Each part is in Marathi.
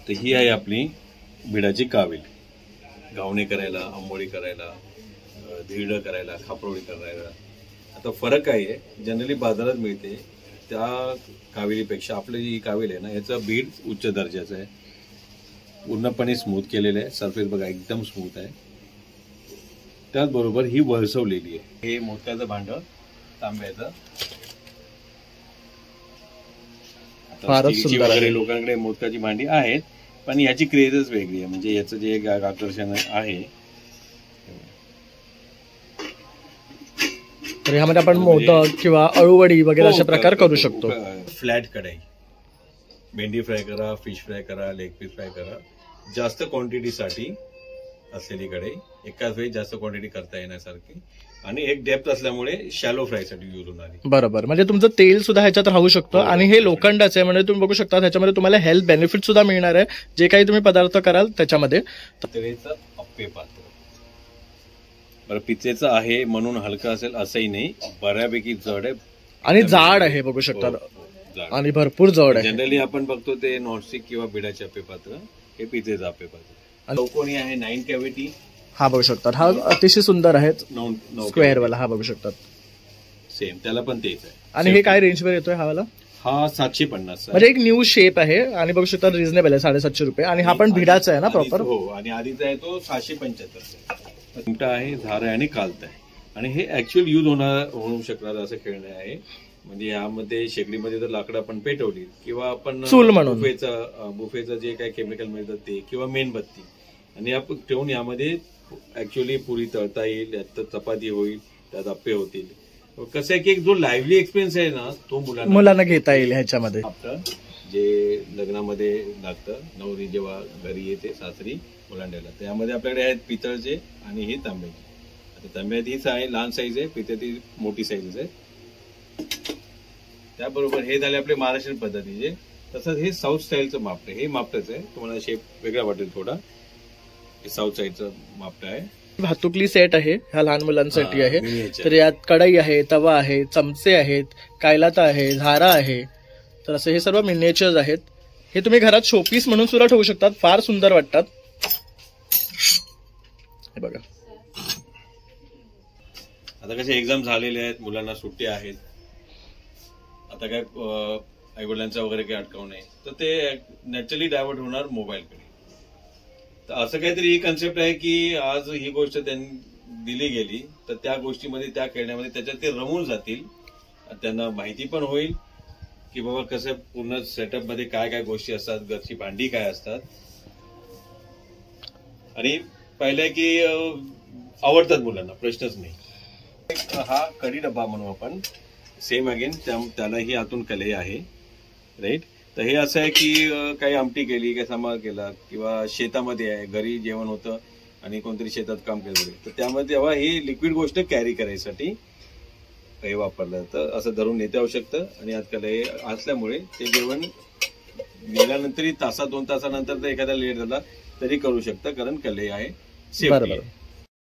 तर ही आहे आपली भिडाची कावील, घावणे करायला, आंबोळी करायला, धिरडं करायला, खापरोळी करायला. आता फरक काय आहे, जनरली बाजारात मिळते त्या काविलीपेक्षा आपली जी कावील आहे ना, याचं बीड उच्च दर्जाचं आहे, पूर्णपणे स्मूथ केलेलं आहे. सरफेस बघा एकदम स्मूथ आहे. त्याचबरोबर ही वळसवलेली आहे. हे मोदकाचं भांडं तांब्याचं, वगैरे लोकांकडे मोदकाची भांडी आहेत, पण याची क्रेजच वेगळी आहे. म्हणजे याचं जे एक आकर्षण आहे. तर ह्यामध्ये आपण मोदक किंवा अळूवडी वगैरे अशा प्रकार करू शकतो. फ्लॅट कढाई, भेंडी फ्राय करा, फिश फ्राय करा, लेग पीस फ्राय करा, जास्त क्वांटिटीसाठी असलेली कढाई, एकाच वेळी जास्त क्वांटिटी करता येण्यासारखी, आणि एक डेप्थ असल्यामुळे शॅलो फ्रायसाठी यूज होणारी. बरोबर, म्हणजे तुमचं तेल सुद्धा ह्याच्यात राहू शकतं. आणि हे लोखंडाचं आहे म्हणजे तुम्ही बघू शकता ह्याच्यामध्ये तुम्हाला हेल्थ बेनिफिट सुद्धा मिळणार आहे जे काही तुम्ही पदार्थ कराल त्याच्यामध्ये. पितळेचं अप्पे पात्र, बरं पितळेचं आहे म्हणून हलकं असेल असंही नाही, बऱ्यापैकी जड आहे आणि जाड आहे बघू शकता, आणि भरपूर जड आहे. जनरली आपण बघतो ते नॉनस्टिक किंवा बिडाचे अप्पे पात्र, हे पितळेचं अप्पे पात्र. चौकोनी आहे, 9 कॅव्हिटी. हा बघू शकतात, हा अतिशय सुंदर आहे, स्क्वेअर वाला. हा बघू शकतात, सेम त्याला पण तेच आहे. आणि हे काय रेंजवर येतोय हा वाला? हा 750, म्हणजे एक न्यू शेप आहे आणि बघू शकता रिझनेबल आहे, 750 रुपये. आणि हा पण भिडाचा आहे ना प्रॉपर? हो, आणि आधीचा आहे तो 675. चिमटा आहे, झार आहे आणि कालत आहे. आणि हे ऍक्च्युअल यूज होऊ शकणार असं खेळणं आहे. म्हणजे यामध्ये शेगडीमध्ये जर लाकडं आपण पेटवली किंवा आपण चूल म्हणून बुफेचं जे काही केमिकल मिळतं ते, किंवा मेणबत्ती, आणि आपण ठेवून यामध्ये ऍक्च्युअली पुरी तळता येईल, यात चपाती होईल, त्यात अप्पे होतील. कसं आहे की एक जो लाईव्हली एक्सपिरियन्स आहे ना, तो मुलांना घेता येईल ह्याच्यामध्ये. आपलं जे लग्नामध्ये लागतं, नवरी जेव्हा घरी येते सासरी मुलांना, त्यामध्ये आपल्याकडे आहेत पितळचे आणि ही तांब्याची. आता तांब्यात हीच आहे, लहान साईज आहे, पितळात ही मोठी साईज आहे. त्याबरोबर हे झाले आपले महाराष्ट्रीयन पद्धतीचे. तसंच हे साऊथ स्टाईलचं मापट आहे, हे मापटच आहे, तुम्हाला शेप वेगळा वाटेल थोडा. हे साऊथ साईडचं मापट आहे. भातुकली सेट आहे, ह्या लहान मुलांसाठी आहे. तर यात कढई आहे, तवा आहे, चमचे आहेत, कायलाता आहे, झारा आहे. तर असं हे सर्व मिनिएचर्स आहेत. हे तुम्ही घरात शोपीस म्हणून सुद्धा ठेवू शकतात, फार सुंदर वाटतात. हे बघा, आता कसे एक्झाम झालेले आहेत, मुलांना सुट्ट्या आहेत, आता काय आईवडिलांचा वगैरे काही अटकाव नाही, तर ते नॅचरली डायव्हर्ट होणार मोबाईलकडे. तर असं काहीतरी ही कन्सेप्ट आहे की आज ही गोष्ट त्यांनी दिली गेली तर त्या गोष्टीमध्ये, त्या खेळण्यामध्ये त्याच्यात ते रमून जातील. त्यांना माहिती पण होईल की बाबा कसं पूर्ण सेटअप मध्ये काय काय गोष्टी असतात, घरची भांडी काय असतात. आणि पाहिलंय की आवडतात मुलांना, प्रश्नच नाही. हा कढी डब्बा म्हणू आपण, सेम अगेन त्यालाही आतून कलई आहे, राईट. तर हे असं आहे की काही आमटी केली, काही सांबार केला, किंवा शेतामध्ये आहे, घरी जेवण होतं आणि कोणतरी शेतात काम केलं, तर त्यामध्ये तेव्हा ही लिक्विड गोष्ट कॅरी करायसाठी हे वापरलं तर असं धरून नेता येऊ शकतं. आणि आजकाल हे असल्यामुळे ते जेवण गेल्यानंतरही तासा 2 तासानंतर तर एखादा लेट झाला तरी करू शकतं, कारण कलई आहे, सेफ्टी आहे.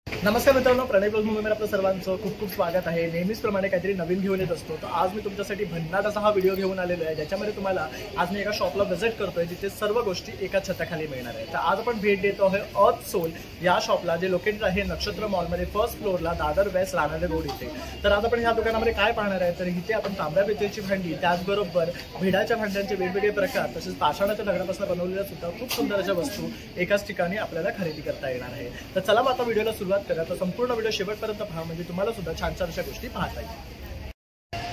नमस्कार मित्रांनो, प्रणय ब्लॉग मध्ये आपलं सर्वांचं खूप खूप स्वागत आहे. नेहमीच प्रमाणे काहीतरी नवीन घेऊन येत असतो. तर आज मी तुमच्यासाठी भन्नाट असा हा व्हिडिओ घेऊन आलेलो आहे, ज्याच्यामध्ये तुम्हाला आज मी एका शॉपला व्हिजिट करतोय जिथे सर्व गोष्टी एका छताखाली मिळणार आहे. तर आज आपण भेट देतो आहे अर्थ सोल या शॉपला, जे लोकेटेड आहे नक्षत्र मॉलमध्ये, फर्स्ट फ्लोअरला, दादर वेस्ट, राणाले रोड इथे. तर आज आपण ह्या दुकानामध्ये काय पाहणार आहे, तर इथे आपण तांब्या पितळेची भांडी, त्याचबरोबर भिडाच्या भांड्यांचे वेगवेगळे प्रकार, तसेच पाषाणाच्या दगडापासून बनवलेल्या सुद्धा खूप सुंदर अशा वस्तू एकाच ठिकाणी आपल्याला खरेदी करता येणार आहे. तर चला आता व्हिडिओला सुरुवात करा. तर संपूर्ण व्हिडिओ शेवटपर्यंत पहा, म्हणजे तुम्हाला सुद्धा छान छान अशा गोष्टी पाहता येईल.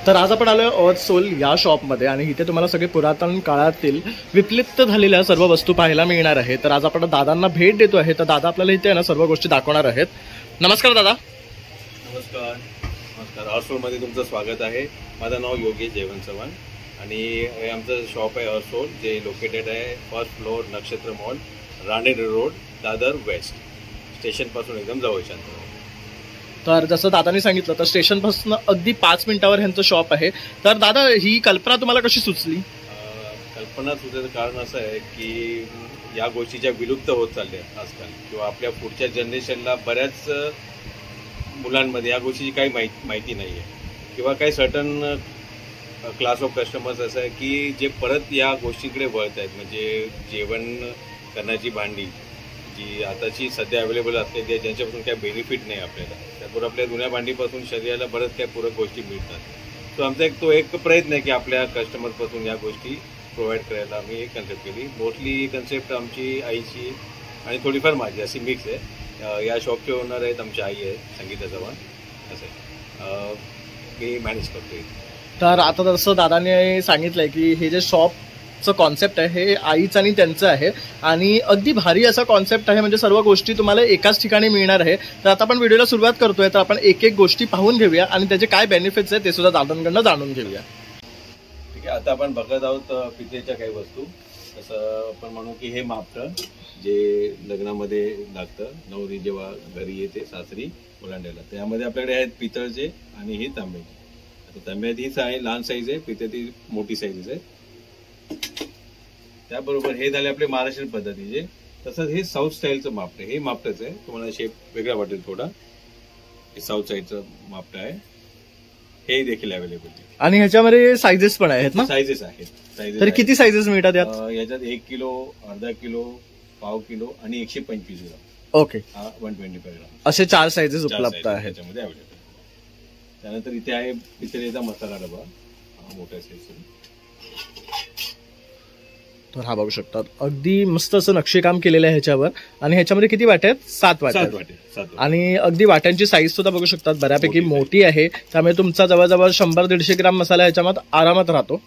तर आज आपण आलोय अर्थ सोल या शॉपमध्ये आणि इथे तुम्हाला सगळे पुरातन काळातील विप्लिप्त झालेल्या सर्व वस्तू पाहायला मिळणार आहे. तर आज आपण दादांना भेट देतो आहे. तर दादा आपल्याला इथे ना सर्व गोष्टी दाखवणार आहेत. नमस्कार दादा. नमस्कार. नमस्कार. अर्थ सोल मध्ये तुमचं स्वागत आहे. माझं नाव योगेश जयवंत चव्हाण आणि हे आमचं शॉप आहे अर्थ सोल, जे लोकेटेड आहे फर्स्ट फ्लोअर, नक्षत्र मॉल, राणेर रोड, दादर वेस्ट, स्टेशन पासून एकदम जवळच्या. तर जसं दादांनी सांगितलं तर स्टेशन पासून अगदी 5 मिनिटावर ह्यांचं शॉप आहे. तर दादा, ही कल्पना तुम्हाला कशी सुचली? कल्पना सुचायचं कारण असं आहे की या गोष्टीच्या विलुप्त होत चालल्या आजकाल, किंवा आपल्या पुढच्या जनरेशनला बऱ्याच मुलांमध्ये या गोष्टीची काही माहिती नाही आहे, किंवा काही सर्टन क्लास ऑफ कस्टमर्स असं आहे की जे परत या गोष्टीकडे वळत आहेत, म्हणजे जेवण करण्याची भांडी जी आताची सध्या अवेलेबल असते की ज्यांच्यापासून काय बेनिफिट नाही आपल्याला, त्याबरोबर आपल्या जुन्या भांडीपासून शरीराला बरंच काय पूरक गोष्टी मिळतात. सो आमचा एक प्रयत्न आहे की आपल्या कस्टमरपासून या गोष्टी प्रोव्हाइड करायला आम्ही एक कन्सेप्ट केली. मोस्टली ही कन्सेप्ट आमची आईची आणि थोडीफार माझी अशी मिक्स आहे. या शॉपचे ओनर आहेत आमची आई आहे संगीता चव्हाण, असं मी मॅनेज करतो. तर आता जसं दादाने सांगितलंय की हे जे शॉपचं कॉन्सेप्ट आहे हे आईचं आणि त्यांचं आहे आणि अगदी भारी असा कॉन्सेप्ट आहे, म्हणजे सर्व गोष्टी तुम्हाला एकाच ठिकाणी मिळणार आहे. तर आता आपण व्हिडिओला सुरुवात करतोय, तर आपण एक एक गोष्टी पाहून घेऊया आणि त्याचे काय बेनिफिट्स आहेत ते सुद्धा दादांकडनं जाणून घेऊया. ठीक आहे, आता आपण बघत आहोत पितळेच्या काही वस्तू. तसं आपण म्हणू की हे मापटं जे लग्नामध्ये लागतं, नवरी जेव्हा घरी येते सासरी ओलांडायला, त्यामध्ये आपल्याकडे आहेत पितळचे आणि ही तांब्याची. आता तांब्यात ही लहान साईज आहे, पितळी मोठी साईज आहे. त्याबरोबर हे झाले आपले महाराष्ट्रीयन पद्धतीचे. तसंच हे साऊथ स्टाईलचं मापट आहे, हे मापटच आहे, तुम्हाला शेप वेगळा वाटेल थोडा. हे साऊथ साईडचं मापट आहे, हे देखील अवेलेबल आहे. आणि ह्याच्यामध्ये साईजेस पण आहेत ना? साईजेस आहेत. तर किती साईजेस मिळतात याच्यात 1 किलो, अर्धा किलो, पाव किलो आणि 125 ग्राम. ओके, 125 ग्राम असे 4 साईजेस उपलब्ध आहेत त्याच्यामध्ये अवेलेबल. त्यानंतर इथे आहे पितळेचा मसाला डबा, मोठ्या साईजचा. तर हा बघू शकतात, अगदी मस्त असं नक्षीकाम केलेलं आहे ह्याच्यावर. आणि ह्याच्यामध्ये किती वाटे आहेत? 7 वाटे. आणि अगदी वाट्यांची साईज सुद्धा बघू शकतात, बऱ्यापैकी मोठी आहे. त्यामुळे तुमचा जवळजवळ 100-150 ग्राम मसाला ह्याच्यामध्ये आरामात राहतो.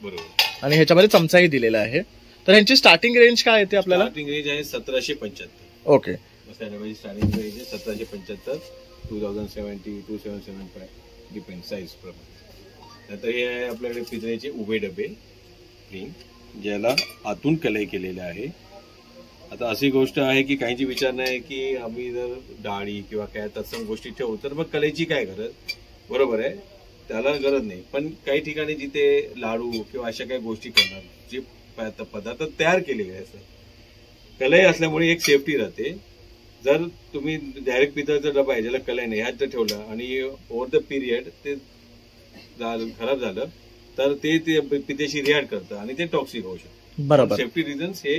बरोबर. आणि ह्याच्यामध्ये चमचाही दिलेला आहे. तर ह्यांची स्टार्टिंग रेंज काय येते आपल्याला? स्टार्टिंग रेंज आहे 1775. ओके, मसाल्याची स्टार्टिंग रेंज आहे 1775, 2070, 2775 डिपेंड साईज प्रमाणे. नंतर हे आहे आपल्याकडे पितळेचे उभे डबे रिंग, ज्याला आतून कलई केलेले आहे. आता अशी गोष्ट आहे की काहींची विचार नाही की आम्ही जर डाळी किंवा काय तत्सम गोष्टी ठेवू तर मग कलईची काय गरज. बरोबर आहे, त्याला गरज नाही. पण काही ठिकाणी जिथे लाडू किंवा अशा काही गोष्टी करणार, जे पदार्थ तयार केलेले आहेत, कलई असल्यामुळे एक सेफ्टी राहते. जर तुम्ही डायरेक्ट पितळचा डबा आहे ज्याला कलई नाही ह्यात जर ठेवलं आणि ओव्हर द पिरियड ते खराब झालं तर ते पितेशी रिॲक्ट करतं आणि ते टॉक्सिक होऊ शकतं. बरोबर. सेफ्टी रिझन्स हे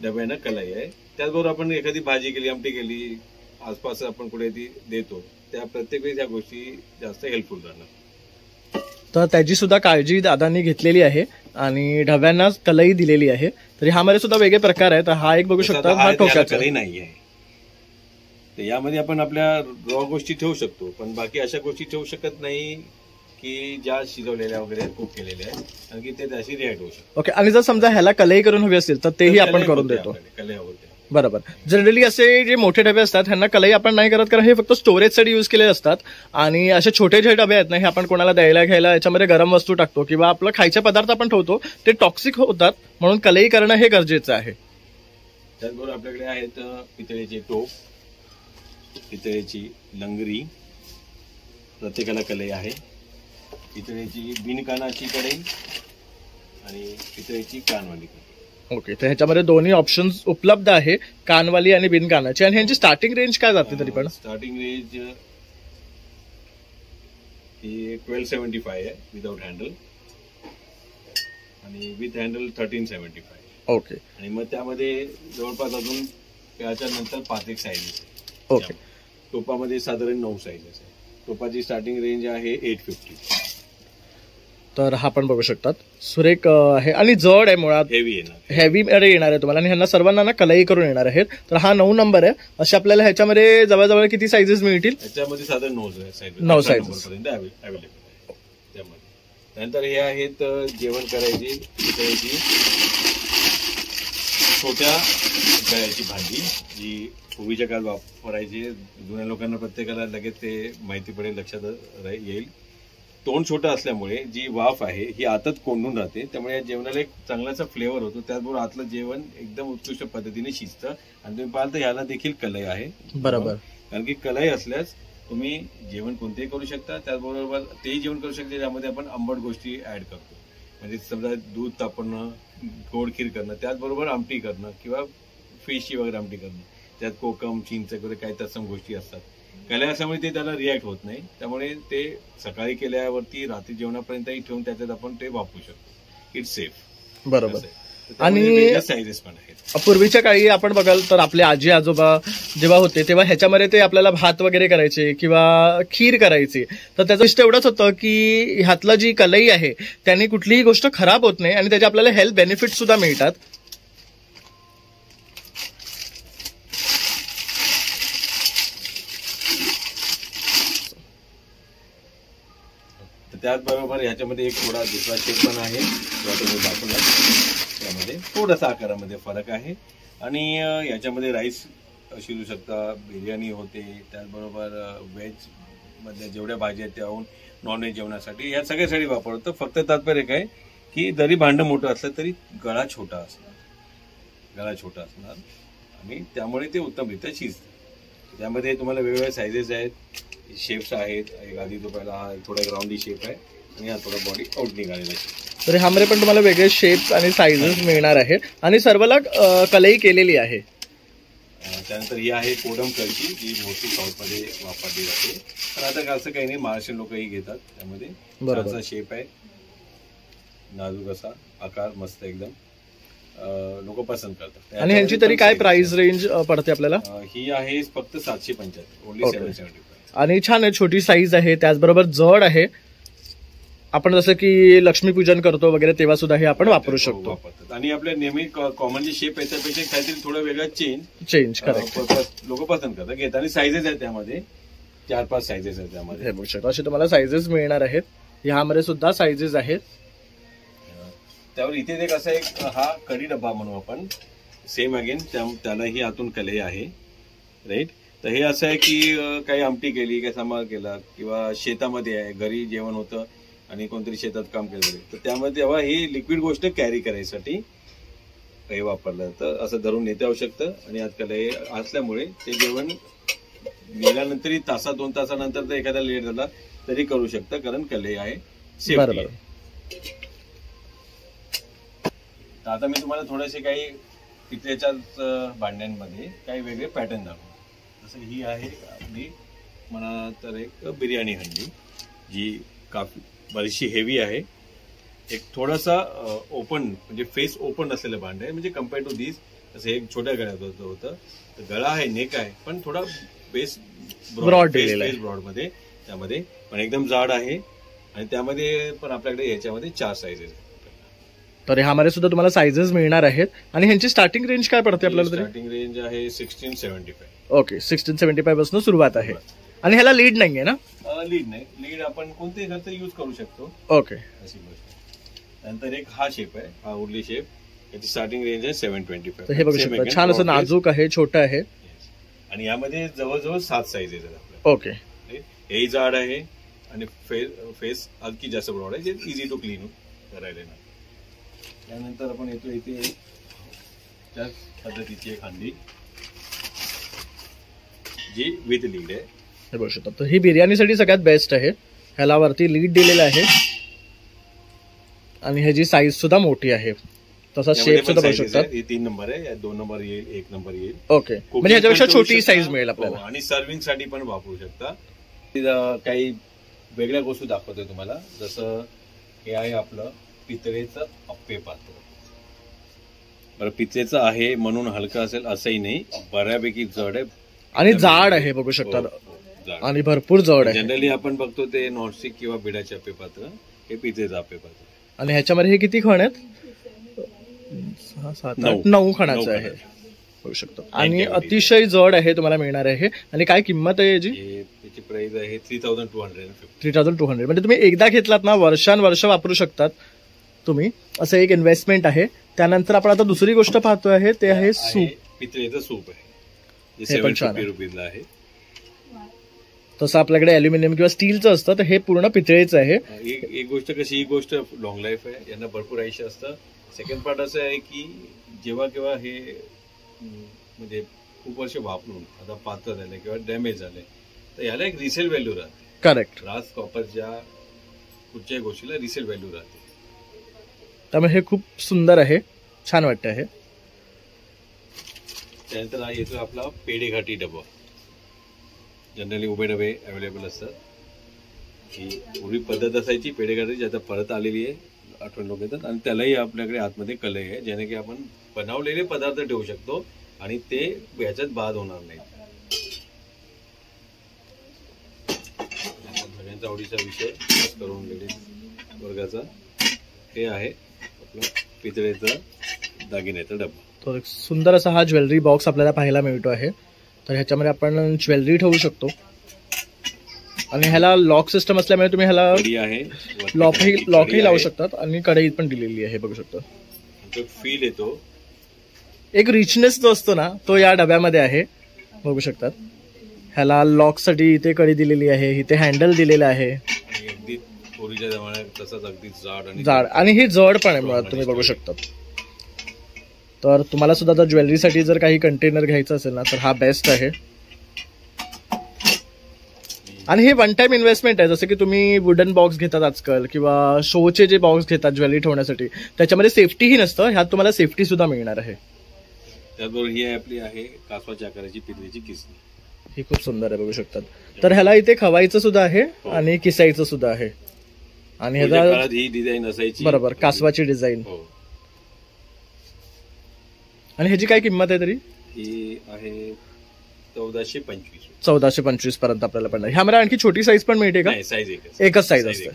डब्यानं कलाई आहे. त्याचबरोबर आपण एखादी भाजी केली, आमटी केली, आसपास आपण कुठे ती देतो, त्या प्रत्येक वेळी ह्या गोष्टी जास्त हेल्पफुल राहणार. तर त्याची सुद्धा काळजी दादांनी घेतलेली आहे आणि डब्यांना कलई दिलेली आहे. तर ह्यामध्ये सुद्धा वेगळे प्रकार आहेत. हा एक बघू शकता, हा ठोक्याचा कलई नाही आहे. तर यामध्ये आपण आपल्या रॉ गोष्टी ठेवू शकतो, पण बाकी अशा गोष्टी ठेवू शकत नाही की ज्या शिजवलेल्या वगैरे कुक केलेल्या आहेत, कारण की ते त्याशी रिॲक्ट होऊ शकतो. ओके, आणि जर समजा ह्याला कलई करून हवी असेल तर तेही आपण करून देतो. कलई होते. बरोबर. जनरली असे जे मोठे डबे असतात ह्यांना कलई आपण नाही करत, कारण हे फक्त स्टोरेजसाठी यूज केलेले असतात. आणि असे छोटे जे डबे आहेत ना, हे आपण कोणाला द्यायला घ्यायला याच्यामध्ये गरम वस्तू टाकतो किंवा आपलं खायचे पदार्थ आपण ठेवतो, ते टॉक्सिक होतात, म्हणून कलई करणं हे गरजेचं आहे. त्याचबरोबर आपल्याकडे आहेत पितळेचे टोप, पितळेची लंगरी, प्रत्येकाला कलई आहे. पितळेची बिनकानाची कढई आणि पितळेची कानवाली कढई. ओके, तर ह्याच्यामध्ये दोन्ही ऑप्शन्स उपलब्ध आहे, कानवाली आणि बिनकानाची. आणि ह्यांची स्टार्टिंग रेंज काय जाते तरी पण? स्टार्टिंग रेंज ही 1275 आहे विदाउट हँडल, आणि विथ हँडल 1375. ओके, आणि मग त्यामध्ये जवळपास अजून त्याच्या नंतर 5 साईजेस आहे. ओके, टोपामध्ये साधारण 9 साईजेस आहे. टोपाची स्टार्टिंग रेंज आहे 850. तर हा पण बघू शकतात, सुरेख आहे आणि जड आहे, मुळात हेवी येणार आहे तुम्हाला. आणि ह्यांना सर्वांना ना कलई करून येणार आहेत. तर हा 9 नंबर आहे. असे आपल्याला ह्याच्यामध्ये जवळजवळ किती साईजेस मिळतील? ह्याच्यामध्ये साधारण 9 साईजेस पर्यंत अवेलेबल आहे त्यामध्ये. त्यानंतर हे आहेत जेवण करायची पितळेची छोट्या गळ्याची भांडी, जी पूर्वीच्या काळात वापरायची. जुन्या लोकांना प्रत्येकाला लगेच ते माहिती पडेल, लक्षात येईल. तोंड छोटं असल्यामुळे जी वाफ आहे ही आतच कोंडून राहते, त्यामुळे या जेवणाला एक चांगलाचा फ्लेवर होतो. त्याचबरोबर आतलं जेवण एकदम उत्कृष्ट पद्धतीने शिजतं. आणि तुम्ही पाहाल तर ह्याला देखील कलई आहे. बरोबर, कारण की कलई असल्यास तुम्ही जेवण कोणतेही करू शकता. त्याचबरोबर तेही जेवण करू शकता ज्यामध्ये आपण आंबट गोष्टी ऍड करतो, म्हणजे समजा दूध तापवणं, गोड खीर करणं, त्याचबरोबर आमटी करणं किंवा फिशची वगैरे आमटी करणं, त्यात कोकम, चिंच वगैरे काही तत्सम गोष्टी असतात. कलई असल्यामुळे ते त्याला रिॲक्ट होत नाही, त्यामुळे ते सकाळी केल्यावरती रात्री जेवणापर्यंतही ठेवून त्याच्यात आपण ते वापरू शकतो. It's safe. बरोबर. आणि साईजेस पण आहेत. पूर्वीच्या काळी आपण बघाल तर आपले आजी आजोबा जेव्हा होते तेव्हा ह्याच्यामध्ये ते आपल्याला भात वगैरे करायचे किंवा खीर करायची, तर त्याचं इष्ट एवढंच होतं की ह्यातलं जी कलई आहे त्यांनी कुठलीही गोष्ट खराब होत नाही आणि त्याचे आपल्याला हेल्थ बेनिफिट सुद्धा मिळतात. त्याचबरोबर ह्याच्यामध्ये एक थोडा दुसरा शेप पण आहे, तुम्ही दाखवला. त्यामध्ये थोडासा आकारामध्ये फरक आहे आणि याच्यामध्ये राईस शिजू शकता, बिर्याणी होते, त्याचबरोबर व्हेज मधल्या जेवढ्या भाज्या आहेत त्याहून नॉनव्हेज जेवणासाठी या सगळ्यासाठी वापरतो. फक्त तात्पर्य काय की जरी भांडं मोठं असलं तरी गळा छोटा असणार आणि त्यामुळे ते उत्तमरित्या शिजतं. त्यामध्ये तुम्हाला वेगवेगळ्या सायझेस आहेत, शेप्स आहेत. एक आधी तो पहिला हा थोडा ग्राउंडी शेप आहे आणि हा थोडा बॉडी आउट निघालेला शेप. तर ह्यामध्ये पण तुम्हाला वेगळे शेप्स आणि सायझेस मिळणार आहेत आणि सर्वला कलई केलेली आहे. त्यानंतर ही आहे कोडम कळशी, जी मोस्टली साऊथमध्ये वापरली जाते. पण आता असं काही नाही, महाराष्ट्रीयन लोकही घेतात. त्यामध्ये छानसा शेप आहे, नाजूक असा आकार, मस्त एकदम लोक पसंत करतात. आणि ह्यांची तरी काय प्राइस रेंज पडते आपल्याला? ही आहे फक्त 775, ओनली 775. आणि छान आहे, छोटी साईज आहे, त्याचबरोबर जड आहे. आपण जसं की लक्ष्मीपूजन करतो वगैरे तेव्हा सुद्धा हे आपण वापरू शकतो. आणि आपल्या नेहमी कॉमन जे शेप आहे त्यापेक्षा काहीतरी थोडं वेगळं चेंज लोक पसंत करतात घेतात. आणि साईजेस आहेत त्यामध्ये 4-5 साईजेस आहेत त्यामध्ये. हे बघू शकता, असे तुम्हाला साईजेस मिळणार आहेत. ह्यामध्ये सुद्धा साईजेस आहेत. त्यावर इथे एक असा एक हा कढी डब्बा म्हणू आपण, सेम अगेन त्यालाही आतून कलई आहे, राईट. तर हे असं आहे की काही आमटी केली, काही सांबार केला किंवा शेतामध्ये आहे, घरी जेवण होतं आणि कोणतरी शेतात काम केलं तर त्यामध्ये तेव्हा ही लिक्विड गोष्ट कॅरी करायसाठी काही वापरलं तर असं धरून नेता येऊ शकतं. आणि आज कलई असल्यामुळे ते जेवण नेल्यानंतरही 1-2 तासानंतर तर एखादा लेट झाला तरी करू शकतं, कारण कलई आहे, सेफ्टी आहे. तर आता मी तुम्हाला थोडेसे काही पितळेच्याच भांड्यांमध्ये काही वेगळे पॅटर्न दाखवतो. जसं ही आहे आपली म्हणा तर एक बिर्याणी हंडी, जी काफी बरीचशी हेवी आहे. एक थोडासा ओपन म्हणजे फेस ओपन असलेलं भांड आहे, म्हणजे कम्पेअर टू दिस असं एक छोट्या गळ्यात होतं. तर गळा आहे, नेक आहे, पण थोडा बेस ब्रॉड मध्ये त्यामध्ये पण एकदम जाड आहे. आणि त्यामध्ये पण आपल्याकडे याच्यामध्ये 4 साईजेस आहेत. तर ह्यामध्ये सुद्धा तुम्हाला साईजेस मिळणार आहेत. आणि ह्यांची स्टार्टिंग रेंज काय पडते आपल्याला? स्टार्टिंग रेंज आहे 1675. ओके, 1675 पासून सुरुवात आहे. आणि ह्याला लीड नाहीये ना? लीड नाही, लीड आपण कोणतेही घरचं यूज करू शकतो. ओके, अशी गोष्ट. नंतर एक हा शेप आहे, हा उरली शेप, याची स्टार्टिंग रेंज आहे 725. तर हे बघू शकता, छान असं नाजूक आहे, छोटं आहे. आणि यामध्ये जवळजवळ 7 साईजेस आहेत आपल्याला. ओके, हेही जाड आहे आणि फेस हलकी जास्त ब्रॉड आहे, जे इझी टू क्लीन करायला ना. त्यानंतर आपण येतो इथे त्याच पद्धतीची एक हंडी, जी विथ लीड आहे. हे बघू शकता, तर ही बिर्याणीसाठी सगळ्यात बेस्ट आहे. ह्याला वरती लीड दिलेलं आहे आणि ह्याची साईज सुद्धा मोठी आहे. तसा शेप सुद्धा बघू शकता. 3 नंबर आहे, 2 नंबर येईल, 1 नंबर येईल. ओके, म्हणजे ह्याच्यापेक्षा छोटी साईज मिळेल आपल्याला. आणि सर्विंग साठी पण वापरू शकता. काही वेगळ्या गोष्टी दाखवतोय तुम्हाला. जसं हे आहे आपलं पितळेचं अप्पे पात्र. बरं, पितळेचं आहे म्हणून हलकं असेल असंही नाही, बऱ्यापैकी जड आहे आणि जाड आहे, बघू शकता. आणि भरपूर जड आहे. जनरली आपण बघतो ते नॉनस्टिक किंवा बिडाचे अप्पे पात्र, हे पितळेचं अप्पे पात्र. आणि ह्याच्यामध्ये हे किती खण आहेत? 9 खणाचं आहे, बघू शकतो. आणि अतिशय जड आहे, तुम्हाला मिळणार आहे. आणि काय किंमत आहे याची? याची प्राइस आहे 3250. 3200. म्हणजे तुम्ही एकदा घेतलात ना, वर्षानुवर्ष वापरू शकतात तुम्ही. असं एक इन्व्हेस्टमेंट आहे. त्यानंतर आपण आता दुसरी गोष्ट पाहतो आहे, ते आहे सूप. पितळेचं सूप आहे, 750 रुपीजला आहे. तसं आपल्याकडे अल्युमिनियम किंवा स्टीलचं असतं, तर हे पूर्ण पितळेचं आहे. एक गोष्ट कशी, ही गोष्ट लॉंग लाईफ आहे, यांना भरपूर आयुष्य असतं. सेकंड पार्ट असं आहे की जेव्हा केव्हा हे म्हणजे खूप वर्ष वापरून आता पातळ झाले किंवा डॅमेज झाले तर याला एक रिसेल व्हॅल्यू राहते. करेक्ट. ग्लास कॉपरच्या कुठच्याही गोष्टीला रिसेल व्हॅल्यू राहते. त्यामुळे हे खूप सुंदर आहे, छान वाटतं आहे. त्यानंतर हा येतो आपला पेढेघाटी डबा. जनरली उभे डबे अवेलेबल असतात। ही पूर्वी पद्धत असायची पेढे करायची, आता परत आलेली आहे, आठवण लोक येतात। आणि त्यालाही आपल्याकडे आतमध्ये कलई आहे, ज्याने की आपण बनवलेले पदार्थ ठेवू शकतो आणि ते ह्याच्यात बाद होणार नाही। सगळ्यांचा आवडीचा विषय खास करून लेडीज वर्गाचा हे आहे आपलं पितळेचा दागिन्याचा डबा। तो एक सुंदर असा हा ज्वेलरी बॉक्स आपल्याला पाहायला मिळतो आहे। तर ह्याच्यामध्ये आपण ज्वेलरी ठेवू शकतो आणि ह्याला लॉक सिस्टम असल्यामुळे तुम्ही ह्याला कढई आहे, लॉकही लावू शकतात आणि कढई पण दिलेली आहे, बघू शकतो। तो फील येतो, एक रिचनेस जो असतो ना तो या डब्यामध्ये आहे, बघू शकतात। ह्याला लॉकसाठी इथे कडी दिलेली आहे, इथे हँडल दिलेलं आहे आणि अगदी पूर्वीच्या जमान्यात तसंच अगदी जाड आणि ही जड पण आहे मुळात, तुम्ही बघू शकता। तर तुम्हाला सुद्धा जर ज्वेलरीसाठी जर काही कंटेनर घ्यायचं असेल ना तर हा बेस्ट आहे। आणि हे वन टाइम इन्व्हेस्टमेंट आहे, जसं की तुम्ही वुडन बॉक्स घेतात आजकाल किंवा शोचे जे बॉक्स घेतात ज्वेलरी ठेवण्यासाठी, त्याच्यामध्ये सेफ्टीही नसतं, ह्यात तुम्हाला सेफ्टी सुद्धा मिळणार आहे। त्याचबरोबर ही आपली आहे कासवाच्या आकाराची पितळेची किसणी, ही खूप सुंदर आहे, बघू शकतात। तर ह्याला इथे खवायचं सुद्धा आहे आणि किसायचं सुद्धा आहे आणि ह्याचा ही डिझाईन असायची, बरोबर कासवाची डिझाईन। आणि ह्याची काय किंमत आहे तरी? ही आहे 1425 1425 पर्यंत आपल्याला पडणार। ह्यामध्ये आणखी छोटी साईज पण मिळते का? साईज एकच साईज असते।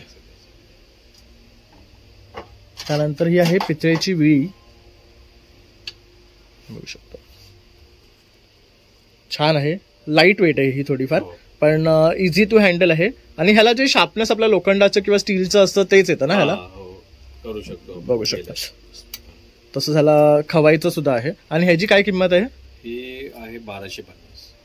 त्यानंतर ही आहे पितळेची विळी, बघू शकतो, छान आहे, लाईट वेट आहे ही थोडीफार, पण इझी टू हँडल आहे। आणि ह्याला जे शार्पनेस आपल्या लोखंडाचं किंवा स्टीलचं असतं तेच येतं ना ह्याला, करू शकतो, बघू शकता। तसं ह्याला खवायचं सुद्धा आहे। आणि ह्याची काय किंमत आहे? ही आहे 1250।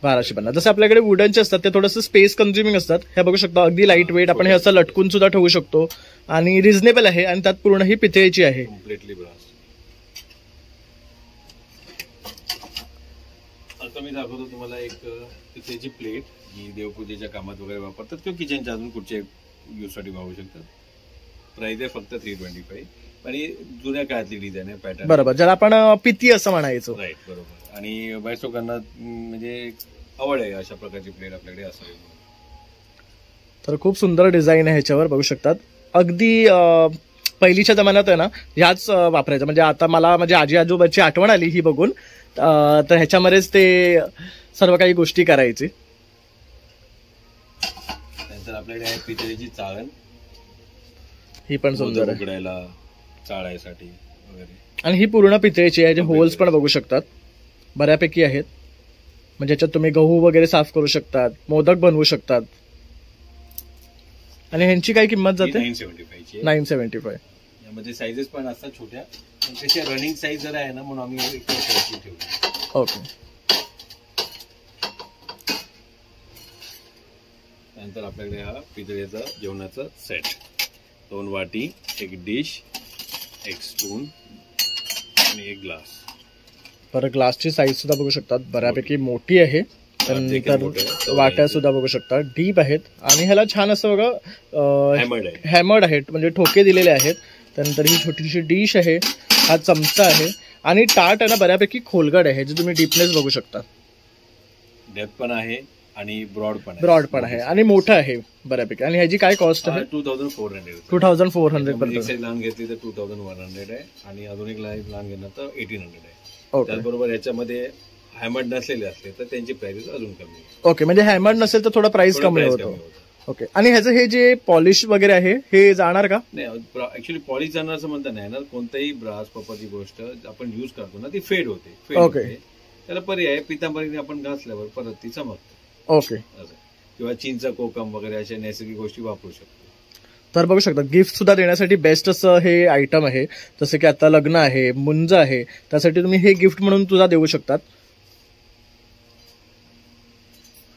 1250। जसं आपल्याकडे वुडनचे असतात ते थोडंसं स्पेस कन्झ्युमिंग असतात, हे बघू शकता, अगदी लाईट वेट, आपण हे असं लटकून सुद्धा ठेवू शकतो आणि रिझनेबल आहे आणि त्यात पूर्ण ही पितळेची आहे, कम्प्लिटली ब्रास। आता मी दाखवतो तुम्हाला एक पितळेची प्लेट, जी देवपूजेच्या कामात वगैरे वापरतात किंवा किचनच्या अजून कुठच्या यूजसाठी वापरू शकतात। प्राइस आहे फक्त 325 आणि जुन्या काळातली डिझाईन आहे, पॅटर्न, बरोबर, ज्याला आपण पिती असं म्हणायचो, राईट, बरोबर। आणि बऱ्याच लोकांना म्हणजे आवड आहे अशा प्रकारची प्लेट आपल्याकडे असावी। तर खूप सुंदर डिझाईन आहे ह्याच्यावर, बघू शकतात। अगदी पहिलीच्या जमान्यात आहे ना ह्याच वापरायचं, म्हणजे आता मला म्हणजे आजी आजोबाची आठवण आली ही बघून, तर ह्याच्यामध्येच ते सर्व काही गोष्टी करायची। त्यानंतर आपल्याकडे आहे पितळेची चाळण, ही पण सुंदर आहे, उघडायला, चाळायसाठी वगैरे। आणि ही पूर्ण पितळेची आहे, जे होल्स पण बघू शकतात बऱ्यापैकी आहेत, म्हणजे याच्यात तुम्ही गहू वगैरे साफ करू शकतात, मोदक बनवू शकतात। आणि ह्यांची काय किंमत जाते? 975। यामध्ये साईजेस पण असतात छोट्या, पण त्याच्या रनिंग साईज जरा आहे ना, म्हणून आम्ही ठेवतो। ओके। त्यानंतर आपल्याकडे हा पितळेचा जेवणाचा सेट, 2 वाटी, 1 डिश, 1 स्पून आणि 1 ग्लास। बरं, ग्लासची साईज सुद्धा बघू शकतात, बऱ्यापैकी मोठी आहे। त्यानंतर वाट्या सुद्धा बघू शकता, डीप आहेत आणि ह्याला छान असं बघा हॅमर्ड आहेत, म्हणजे ठोके दिलेले आहेत। त्यानंतर ही छोटीशी डिश आहे, हा चमचा आहे आणि टाट आहे ना बऱ्यापैकी खोलगड आहे, जे तुम्ही डीपनेस बघू शकता, डेप्थ पण आहे आणि ब्रॉड पण आहे आणि मोठं आहे बऱ्यापैकी। आणि ह्याची काय कॉस्ट आहे? 2400 पर्यंत। लहान घेतली तर 2100 आहे आणि अजून एक लहान घेणार तर 1800 आहे। त्याचबरोबर याच्यामध्ये हॅमर्ड नसलेले असले तर त्यांची प्राइस अजून कमी आहे। ओके, म्हणजे हॅमर्ड नसेल तर थोडा प्राइस कमी होतो। ओके। आणि ह्याचं हे जे पॉलिश वगैरे आहे हे जाणार का? नाही, ऍक्च्युली पॉलिश जाणार असं म्हणता नाही येणार, कोणताही ब्रास कॉपरची गोष्ट आपण युज करतो ना ती फेड होते, ओके, त्याला पर्याय पितांबरीने आपण घासल्यावर परत ती चमकते, ओके, किंवा चिंच, कोकम वगैरे अशा नैसर्गिक गोष्टी वापरू शकतो। तर बघू शकता, गिफ्ट सुद्धा देण्यासाठी बेस्ट असं हे आयटम आहे, जसं की आता लग्न आहे, मुंज आहे, त्यासाठी तुम्ही हे गिफ्ट म्हणून सुद्धा देऊ शकतात।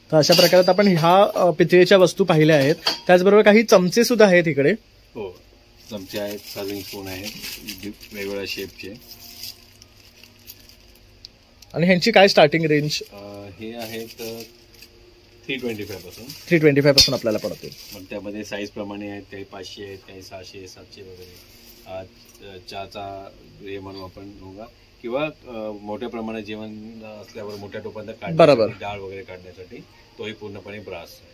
तर अशा प्रकारे आपण ह्या पितळेच्या वस्तू पाहिल्या आहेत। त्याचबरोबर काही चमचे सुद्धा आहेत इकडे, हो, चमचे आहेत, सर्विंग स्पून आहेत वेगवेगळ्या शेपचे। आणि ह्यांची काय स्टार्टिंग रेंज? हे आहेत 325 पासून आपल्याला पडते। मग त्यामध्ये साईज प्रमाणे आहेत, काही 500 आहेत, काही 600, 700 वगैरे। चहाचा हे म्हणू आपण किंवा मोठ्या प्रमाणात जेवण असल्यावर मोठ्या टोपांना बरोबर. काढण्यासाठी, डाळ वगैरे काढण्यासाठी तोही पूर्णपणे ब्रास आहे.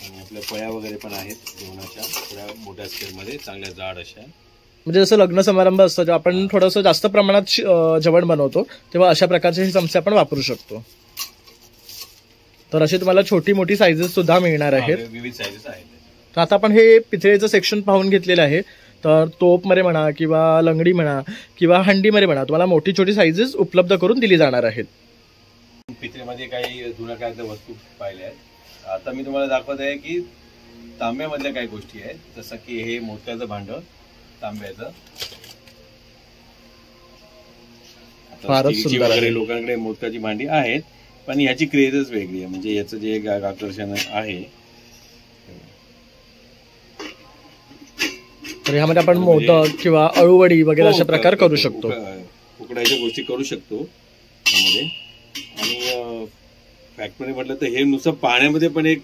आणि आपल्या पळ्या वगैरे पण आहेत जेवणाच्या, थोड्या मोठ्या स्केलमध्ये चांगल्या जाड अशा. म्हणजे जसं लग्न समारंभ असतं जेव्हा आपण थोडंसं जास्त प्रमाणात जेवण बनवतो तेव्हा अशा प्रकारचे हे चमचे आपण वापरू शकतो. तर असे तुम्हाला छोटी मोठी साईजेस सुद्धा मिळणार आहेत. विविध साईजेस आहेत. तर आता आपण हे पितळेचं सेक्शन पाहून घेतलेलं आहे. तर तोपमध्ये म्हणा किंवा लंगडी म्हणा किंवा हंडीमध्ये म्हणा तुम्हाला मोठी छोटी साईजेस उपलब्ध करून दिली जाणार आहेत. पितळेमध्ये काही जुन्या काळातल्या वस्तू पाहिल्या आहेत. आता मी तुम्हाला दाखवत आहे की तांब्यामधल्या काही गोष्टी आहेत, जसं की हे मोदकाचं भांड तांब्याचं. फारच सुंदर आहे. लोकांकडे मोदकाची भांडी आहेत, पण ह्याची क्रेजच वेगळी आहे. म्हणजे याचं जे एक आकर्षण आहे. तर ह्यामध्ये आपण मोदक किंवा अळूवडी वगैरे अशा प्रकार करू शकतो. उकडायच्या गोष्टी करू शकतो त्यामध्ये. आणि फॅक्टमध्ये म्हटलं तर हे नुसतं पाण्यामध्ये पण एक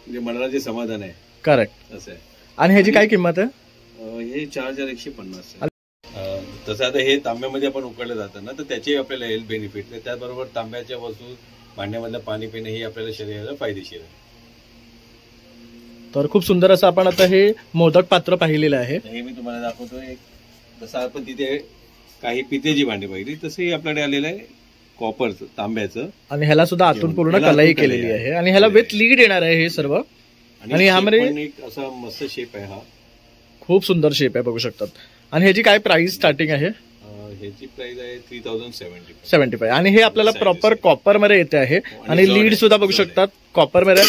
म्हणजे मनाला जे समाधान आहे. करेक्ट. असं आहे. आणि ह्याची काय किंमत आहे? हे 4150 आहे. तसं आता हे तांब्यामध्ये आपण उकडलं जातं ना, तर त्याचे आपल्याला हेल्थ बेनिफिट आहे. त्याचबरोबर तांब्याच्या वस्तू भांड्यामधलं पाणी पिणे हे आपल्याला शरीराला फायदेशीर आहे. तर खूप सुंदर असं आपण आता हे मोदक पात्र पाहिलेलं आहे. हे मी तुम्हाला दाखवतो. एक जसं आपण तिथे काही पितेची भांडी पाहिली तसंही आपल्याकडे आलेलं आहे कॉपरचं, तांब्याचं. आणि ह्याला सुद्धा आतून पूर्ण कलाई केलेली आहे आणि ह्याला विथ लीड येणार आहे हे सर्व. आणि ह्यामध्ये एक असा मस्त शेप आहे. हा खूप सुंदर शेप आहे, बघू शकतात. आणि ह्याची काय प्राइस स्टार्टिंग आहे? ह्याची प्राइस आहे 3075. आणि हे आपल्याला प्रॉपर कॉपर मध्ये येते आहे. आणि लीड सुद्धा बघू शकतात कॉपर मध्ये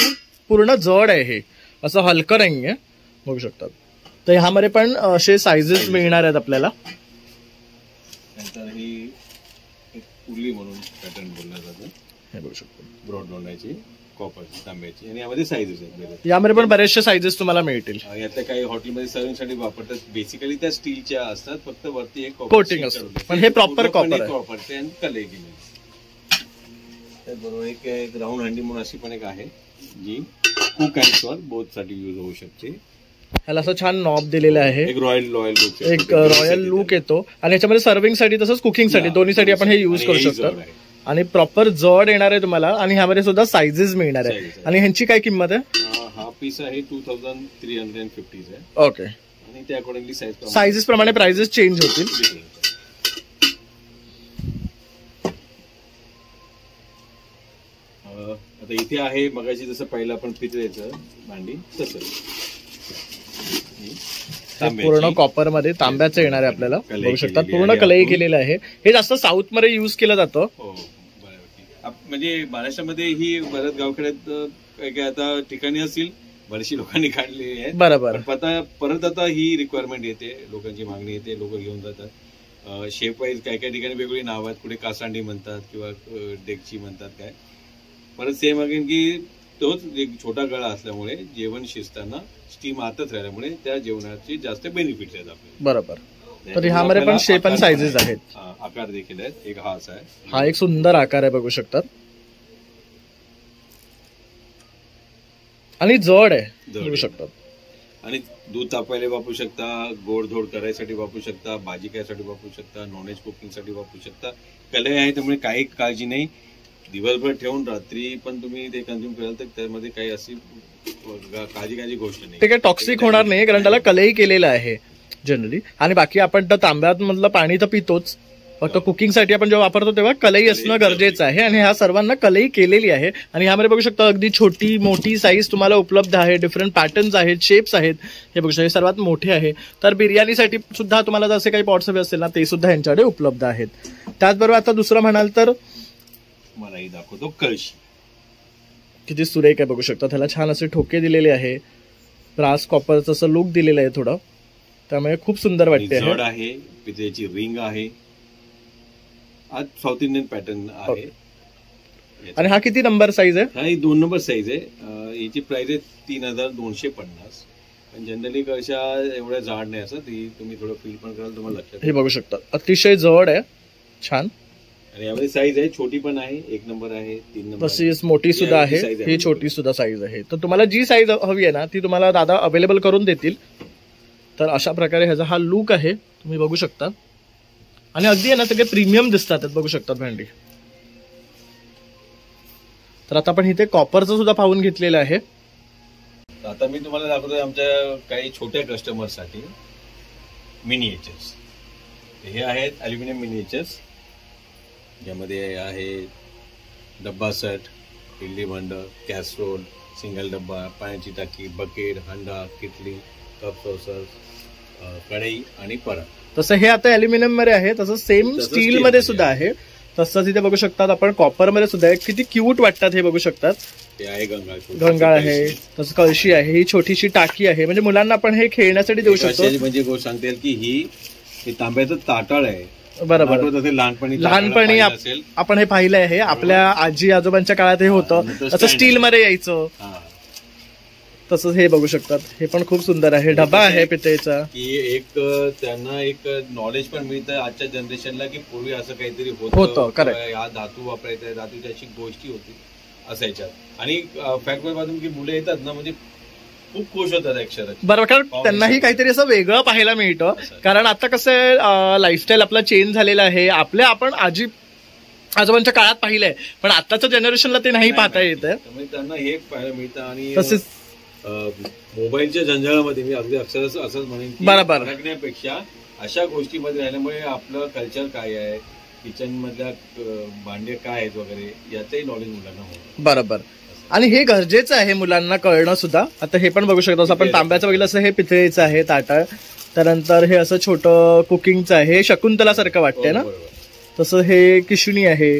पूर्ण जड आहे. हे असं हलकं नाहीये, बघू शकतात. तर ह्यामध्ये पण असे साईजेस मिळणार आहेत आपल्याला. नंतर ही एक पुरली म्हणून पॅटर्न बोलला जातं. हे बघू शकतो, ब्रॉड लोंडाची, कॉपरची, तांब्याची. आणि यामध्ये साईजेस आहेत. यामध्ये पण बरेचसे साईजेस तुम्हाला मिळतील. यातल्या काही हॉटेलमध्ये सर्विंगसाठी वापरतात. बेसिकली त्या स्टीलच्या असतात, फक्त वरती एक कोटिंग असतं, पण हे प्रॉपर कॉपर आहे. आणि कलई केली. त्याचबरोबर एक राऊंड हंडी म्हणून अशी पण एक आहे जी कुक अँड सर्व बोथ साठी यूज होऊ शकते. ह्याला असं छान नॉब दिलेलं आहे. एक रॉयल लुक येतो. आणि याच्यामध्ये सर्विंग साठी तसंच कुकिंग साठी दोन्हीसाठी आपण हे युज करू शकतो. आणि प्रॉपर जड येणार आहे तुम्हाला. आणि ह्यामध्ये सुद्धा साईजेस मिळणार आहे. आणि ह्यांची काय किंमत आहे? हा पीस आहे 2350 आहे. ओके. आणि त्या अकॉर्डिंगली साईजेस प्रमाणे प्राइसेस चेंज होतील. आता इथे आहे मगाशी जसं पहिलं आपण पितळेचं भांडी तसं पूर्ण कॉपर मध्ये तांब्याचं येणार आहे आपल्याला, बघू शकतात. पूर्ण कलई केलेलं आहे. हे जास्त साऊथ मध्ये युज केलं जातं. म्हणजे महाराष्ट्रामध्ये ही बऱ्याच गावखेड्यात काही आता ठिकाणी असतील, बरीचशी लोकांनी काढलेली आहे. बरोबर. परत आता ही रिक्वायरमेंट येते, लोकांची मागणी येते, लोक घेऊन जातात. शेप वाईज काय काय ठिकाणी वेगवेगळी नाव आहेत. कुठे कासांडी म्हणतात किंवा डेकची म्हणतात. काय परत सेम अगेन की तोच एक छोटा गळा असल्यामुळे जेवण शिजताना स्टीम आतच राहिल्यामुळे त्या जेवणाचे जास्त बेनिफिट्स आहेत आपल्याला. बरोबर. तर ह्यामध्ये पण शेप आणि साईजेस आहेत. आकार देखील आहेत. एक हा असा आहे. हा एक सुंदर आकार आहे, बघू शकतात. आणि जड आहे, बघू शकतात. आणि दूध तापायला वापरू शकता, गोडधोड करायसाठी वापरू शकता, भाजी करायसाठी वापरू शकता, नॉनव्हेज कुकिंगसाठी वापरू शकता. कलई आहे त्यामुळे काही काळजी नाही. दिवसभर ठेवून रात्री पण तुम्ही ते कन्झ्युम कराल तर त्यामध्ये काही अशी काळजी गोष्ट नाही. ते काही टॉक्सिक होणार नाही, कारण त्याला कलई केलेलं आहे जनरली. आणि बाकी आपण तर तांब्यात मधलं पाणी तर पितोच, फक्त कुकिंगसाठी आपण जेव्हा वापरतो तेव्हा कलई असणं गरजेचं आहे. आणि ह्या सर्वांना कलई केलेली आहे. आणि ह्यामध्ये बघू शकता अगदी छोटी मोठी साईज तुम्हाला उपलब्ध आहे. डिफरंट पॅटर्न्स आहेत, शेप्स आहेत. हे बघू शकता, हे सर्वात मोठे आहे. तर बिर्याणीसाठी सुद्धा तुम्हाला जसे काही पॉट्स हवे असतील ना, ते सुद्धा यांच्याकडे उपलब्ध आहेत. त्याचबरोबर आता दुसरं म्हणाल तर मलाही दाखवतो कळशी. किती सुरेख आहे, बघू शकता. त्याला छान असे ठोके दिलेले आहे. ब्रास कॉपरचं असं लुक दिलेलं आहे थोडं, त्यामुळे खूप सुंदर वाटते. जड आहे. पितळेची रिंग आहे. आज साऊथ इंडियन पॅटर्न आहे. आणि हा किती नंबर साईज आहे? हा 2 नंबर साईज आहे. याची प्राइस आहे 3250. पण जनरली कशा एवढ्या जाड नाही असं, ती तुम्ही थोडं फील पण कराल तुम्हाला लक्षात. हे बघू शकता, अतिशय जड आहे, छान. आणि यामध्ये साईज आहे, छोटी पण आहे, 1 नंबर आहे, 3 नंबर, तशीच मोठी सुद्धा आहे. ही छोटी सुद्धा साईज आहे. तर तुम्हाला जी साईज हवी आहे ना ती तुम्हाला दादा अवेलेबल करून देतील. तर अशा प्रकारे ह्याचा हा लुक आहे, तुम्ही बघू शकता. आणि अगदी आहे ना सगळे प्रीमियम दिसतात बघू शकतात भांडी. तर आता आपण इथे कॉपरचं सुद्धा पाहून घेतलेलं आहे. आता मी तुम्हाला दाखवतोय आमच्या काही छोट्या कस्टमर्ससाठी मिनिएचर्स. हे आहेत अल्युमिनियम मिनिएचर्स, ज्यामध्ये आहे डब्बा सेट, इडली भांड, कॅसरोल, सिंगल डब्बा, पाण्याची टाकी, बकेट, हंडा, किटली, कप सॉसर, कढई आणि परात. तसं हे आता अल्युमिनियम मध्ये आहे, तसं सेम स्टील मध्ये सुद्धा आहे. तसंच इथे बघू शकतात आपण कॉपर मध्ये सुद्धा आहे. किती क्यूट वाटतात हे बघू शकतात. हे आहे गंगाळ आहे, तसं कळशी आहे, ही छोटीशी टाकी आहे. म्हणजे मुलांना आपण हे खेळण्यासाठी देऊ शकतो. म्हणजे गोष्ट सांगता येईल की ही तांब्याचं ताटळ आहे. बरोबर, लहानपणी आपण हे पाहिलं आहे. आपल्या आजी आजोबांच्या काळात हे होतं, तसं स्टील मध्ये यायचं. तसंच हे बघू शकतात. हे पण खूप सुंदर आहे. डबा आहे पितळेचा. की एक त्यांना एक नॉलेज पण मिळतं आजच्या जनरेशनला की पूर्वी असं काहीतरी होतं. हा धातू वापरायचा, धातूची अशी गोष्टी होती असायच्या. आणि फॅक्ट बाजून की मुलं येतात ना, म्हणजे खूप खुश होतात अक्षरशः. बरोबर, कारण त्यांनाही काहीतरी असं वेगळं पाहायला मिळतं. कारण आता कसं लाईफस्टाईल आपला चेंज झालेला आहे. आपण आजी आजोबांच्या काळात पाहिलंय, पण आताच्या जनरेशनला ते नाही पाहता येत. त्यांना हे पाहायला मिळतं. आणि तसेच मोबाईलच्या जंजाळामध्ये मी अगदी अक्षरशः असंच म्हणेन की अडकण्यापेक्षा अशा गोष्टीमध्ये राहिल्यामुळे आपलं कल्चर काय आहे, किचन मधल्या भांडे काय आहेत वगैरे याचंही नॉलेज मुलांना होतं. बरोबर, आणि हे गरजेचं आहे मुलांना कळणं सुद्धा. आता हे पण बघू शकतो, असं आपण तांब्याचं बघितलं असं हे पितळेचं आहे ताटळ. त्यानंतर हे असं छोटं कुकिंगचं आहे, हे शकुंतला सारखं वाटतंय ना. तसं हे किशणी आहे,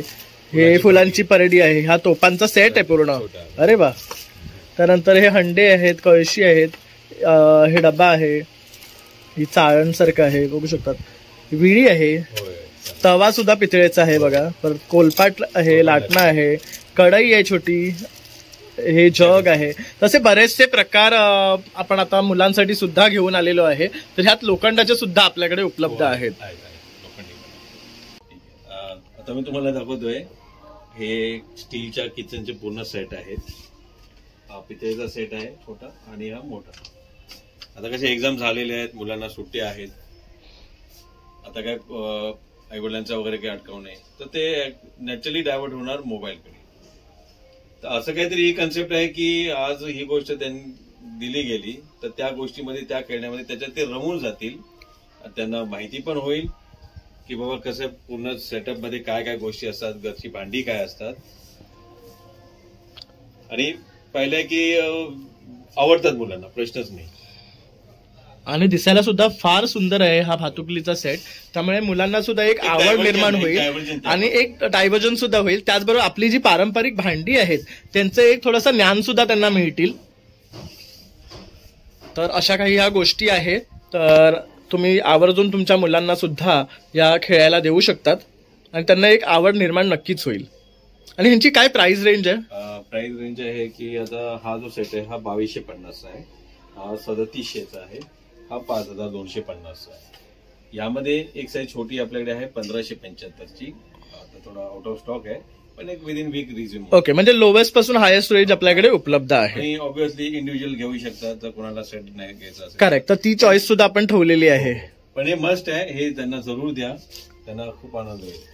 हे फुलांची परडी आहे, हा तोपांचा सेट आहे पूर्ण. अरे वा. त्यानंतर हे हंडे आहेत, कळशी आहेत, हे डबा आहे, ही चाळण सारखं आहे बघू शकतात. विळी आहे, तवा सुद्धा पितळेचा आहे बघा. परत कोलपाट आहे, लाटणं आहे, कढई आहे छोटी, हे जग आहे. तसे बरेचसे प्रकार आपण आता मुलांसाठी सुद्धा घेऊन आलेलो आहे. तर ह्यात लोखंडाचे सुद्धा आपल्याकडे उपलब्ध आहेत. आता मी तुम्हाला दाखवतोय हे स्टीलच्या किचनचे पूर्ण सेट आहेत. हा पितळेचा सेट आहे छोटा आणि हा मोठा. आता कसे एक्झाम झालेले आहेत, मुलांना सुट्ट्या आहेत, आता काय आईवडिलांचा वगैरे काही अटकाव नाही, तर ते नॅचरली डायव्हर्ट होणार मोबाईलकडे. तर असं काहीतरी ही कन्सेप्ट आहे की आज ही गोष्ट त्यांनी दिली गेली तर त्या गोष्टीमध्ये, त्या खेळण्यामध्ये त्याच्यात ते रमून जातील. त्यांना माहिती पण होईल की बाबा कसं पूर्ण सेटअप मध्ये काय काय गोष्टी असतात, घरची भांडी काय असतात. आणि पाहिलंय की आवडतात मुलांना, प्रश्नच नाही. आणि दिसायला सुद्धा फार सुंदर आहे हा भातुकलीचा सेट. त्यामुळे मुलांना सुद्धा एक आवड निर्माण होईल आणि एक डायव्हर्जन सुद्धा होईल. त्याचबरोबर आपली जी पारंपरिक भांडी आहेत त्यांचं एक थोडंसं ज्ञान सुद्धा त्यांना मिळतील. तर अशा काही ह्या गोष्टी आहेत. तर तुम्ही आवर्जून तुमच्या मुलांना सुद्धा या खेळायला देऊ शकतात आणि त्यांना एक आवड निर्माण नक्कीच होईल. आणि ह्यांची काय प्राइस रेंज आहे? प्राइस रेंज आहे की आता हा जो सेट आहे हा 2250 आहे, हा 3700चा आहे, हा 5250 आहे. यामध्ये एक साईज छोटी आपल्याकडे आहे 1575ची. आता थोडा आउट ऑफ स्टॉक आहे, पण एक विदिन वीक रिझ्यूम. ओके, म्हणजे लोवेस्ट पासून हायेस्ट रेंज आपल्याकडे उपलब्ध आहे. आणि ऑब्व्हियसली इंडिव्हिज्युअल घेऊ शकतात जर कोणाला सेट नाही घ्यायचा असेल. करेक्ट, तर ती चॉईस सुद्धा आपण ठेवलेली आहे. पण हे मस्ट आहे, हे त्यांना जरूर द्या, त्यांना खूप आनंद होईल.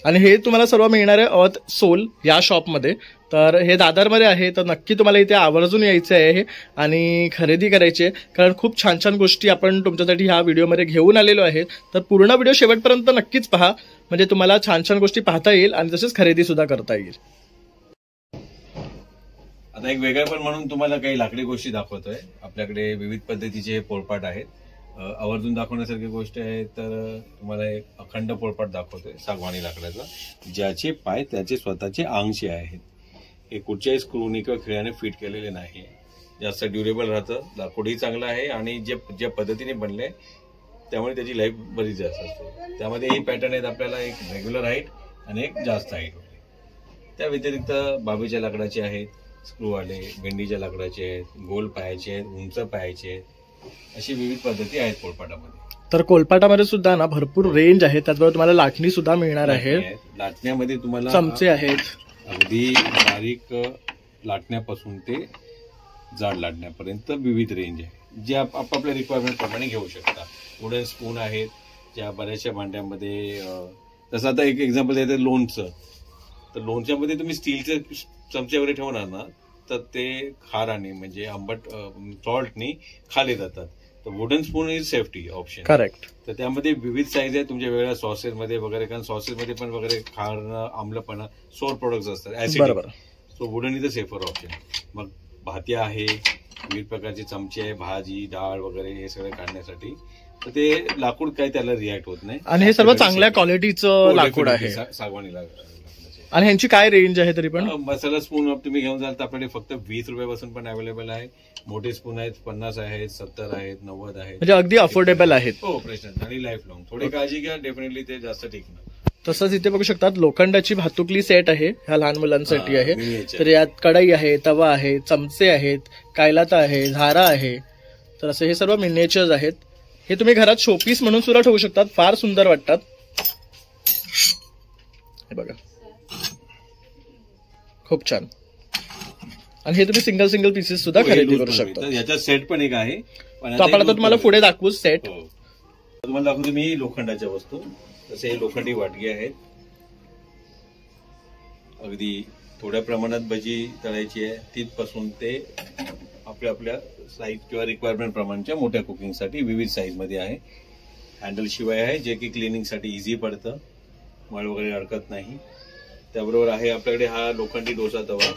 आणि हे तुम्हाला सर्व मिळणार आहे अर्थ सोल या शॉपमध्ये. तर हे दादरमध्ये आहे, तर नक्की तुम्हाला इथे आवर्जून यायचं आहे आणि खरेदी करायची आहे. कारण खूप छान छान गोष्टी आपण तुमच्यासाठी ह्या व्हिडिओमध्ये घेऊन आलेलो आहे. तर पूर्ण व्हिडिओ शेवटपर्यंत नक्कीच पहा, म्हणजे तुम्हाला छान छान गोष्टी पाहता येईल आणि तसेच खरेदी सुद्धा करता येईल. आता एक वेगळेपण म्हणून तुम्हाला काही लाकडी गोष्टी दाखवतोय. आपल्याकडे विविध पद्धतीचे हे पोळपाट आहेत. आवर्जून दाखवण्यासारखी गोष्ट आहे तर तुम्हाला एक अखंड पोळपाट दाखवतोय सागवानी लाकडाचा, ज्याचे पाय त्याचे स्वतःचे अंगचे आहेत. हे कुठच्याही स्क्रूनी किंवा खिळ्याने फिट केलेले नाही. जास्त ड्युरेबल राहतं, लाकूडही चांगलं आहे आणि ज्या पद्धतीने बनले त्यामुळे त्याची लाईफ बरीच जास्त असते. त्यामध्ये हे पॅटर्न आहेत आपल्याला, एक रेग्युलर हाईट आणि एक जास्त हाईट होते. त्या व्यतिरिक्त बाबीच्या लाकडाचे आहेत, स्क्रू आले, भेंडीच्या लाकडाचे आहेत, गोल पायाचे आहेत, उंच पायाचे आहेत, अशी विविध पद्धती आहेत पोळपाटामध्ये. तर कोलपाटामध्ये सुद्धा ना भरपूर रेंज आहे. त्याचबरोबर तुम्हाला लाटणी सुद्धा मिळणार आहे. लाटण्यामध्ये तुम्हाला चमचे आहेत, अगदी बारीक लाटण्यापासून ते जाड लाटण्यापर्यंत विविध रेंज आहे, जे आपापल्या रिक्वायरमेंट प्रमाणे घेऊ शकता. वुडन स्पून आहेत, ज्या बऱ्याचशा भांड्यामध्ये जसं आता एक एक्झाम्पल द्यायचं लोणचं, तर लोणच्यामध्ये तुम्ही स्टीलचे चमचे वगैरे ठेवणार ना तर ते खाराने म्हणजे आंबट सॉल्टनी खाले जातात. तर wooden spoon is safety option. Correct. तर त्यामध्ये विविध साईज आहे तुमच्या वेगळ्या सॉसेसमध्ये वगैरे, कारण सॉसेसमध्ये पण वगैरे खारणं, आम्लपणा, सोर प्रोडक्ट्स असतात, ऍसिड. बरोबर. So wooden is a safer option. मग भात्या आहे, विविध प्रकारचे चमचे आहे, भाजी डाळ वगैरे हे सगळं काढण्यासाठी. तर ते लाकूड काय त्याला रिॲक्ट होत नाही आणि हे सर्व चांगल्या क्वालिटीचं लाकूड आहे. सागवानी लाकूड. आणि ह्यांची काय रेंज आहे तरी पण? मसाला स्पून तुम्ही घेऊन जाल तर आपल्याकडे फक्त 20 रुपयापासून पण अवेलेबल आहे. मोठे स्पून आहेत, 50 आहेत, 70 आहेत, 90 आहेत. म्हणजे अगदी अफोर्डेबल आहेत. हो, प्रश्न आणि लाईफ लॉंग. थोडी काळजी घ्या, डेफिनेटली ते जास्त टिकणार. तसंच इथे बघू शकतात लोखंडाची भातुकली सेट आहे, ह्या लहान मुलांसाठी आहे. तर यात कढई आहे, तवा आहे, चमचे आहेत, कायलाता आहे, झारा आहे. तर असे हे सर्व मिनिएचर्स आहेत. हे तुम्ही घरात शोपीस म्हणून सुद्धा ठेवू शकतात, फार सुंदर वाटतात. हे बघा, खूप छान. आणि हे तुम्ही सिंगल सिंगल पीसेस सुद्धा खरेदी करू शकता. याचा सेट पण एक आहे, तो आपण आता तुम्हाला पुढे दाखवू सेट. तुम्हाला दाखवतो मी लोखंडाच्या वस्तू. तसे हे लोखंडी वाटगी आहेत. अगदी थोड्या प्रमाणात भजी तळायची आहे, तिथपासून ते आपल्या साईज किंवा रिक्वायरमेंट प्रमाणच्या मोठ्या कुकिंगसाठी विविध साईज मध्ये आहे. हँडल शिवाय आहे, जे की क्लिनिंगसाठी इझी पडतं, मळ वगैरे अडकत नाही. त्याबरोबर आहे आपल्याकडे हा लोखंडी डोसा तवा,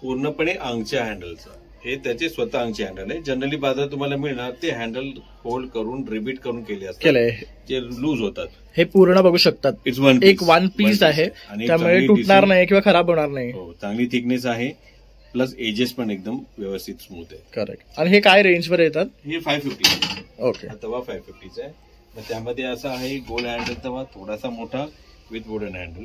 पूर्णपणे अंगच्या हँडलचा. हे त्याचे स्वतः अंगचे हँडल आहे. जनरली बाजारात तुम्हाला मिळणार ते हँडल होल्ड करून रिबीट करून केले असतात, जे लूज होतात. हे पूर्ण बघू शकतात, एक वन पीस आहे, त्यामुळे तुटणार नाही किंवा खराब होणार नाही. हो, चांगली थिकनेस आहे, प्लस एजेस पण एकदम व्यवस्थित स्मूथ आहे. करेक्ट. आणि हे काय रेंजवर येतात? हे 550. ओके. तवा 550चा आहे. मग त्यामध्ये असा आहे गोल हँडल तवा, थोडासा मोठा विथ वुडन हँडल.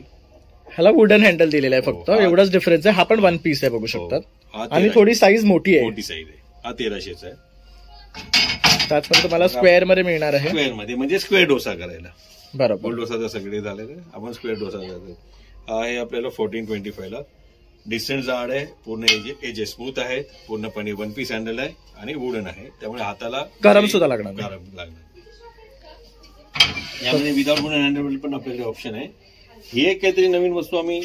ह्याला वुडन हँडल दिलेला आहे फक्त, एवढाच डिफरन्स आहे. हा पण वन पीस आहे बघू शकतात, आणि थोडी साईज मोठी आहे. मोठी साईज आहे. हा 1300चा आहे. त्याचप्रमाणे तुम्हाला स्क्वेअर मध्ये मिळणार आहे. स्क्वेअर मध्ये म्हणजे स्क्वेअर डोसा करायला. बरोबर. गोल डोसा सगळे झालेले, आपण स्क्वेअर डोसा करतो. हा आहे आपल्याला 1425 ला. डिस्टन्स जाड आहे, पूर्ण एजेस स्मूथ आहेत, पूर्णपणे वन पीस हँडल आहे आणि वुडन आहे, त्यामुळे हाताला गरम सुद्धा लागणार. यामध्ये विदाउट वुडन हँडल पण आपल्याकडे ऑप्शन आहे. ही एक काहीतरी नवीन वस्तू आम्ही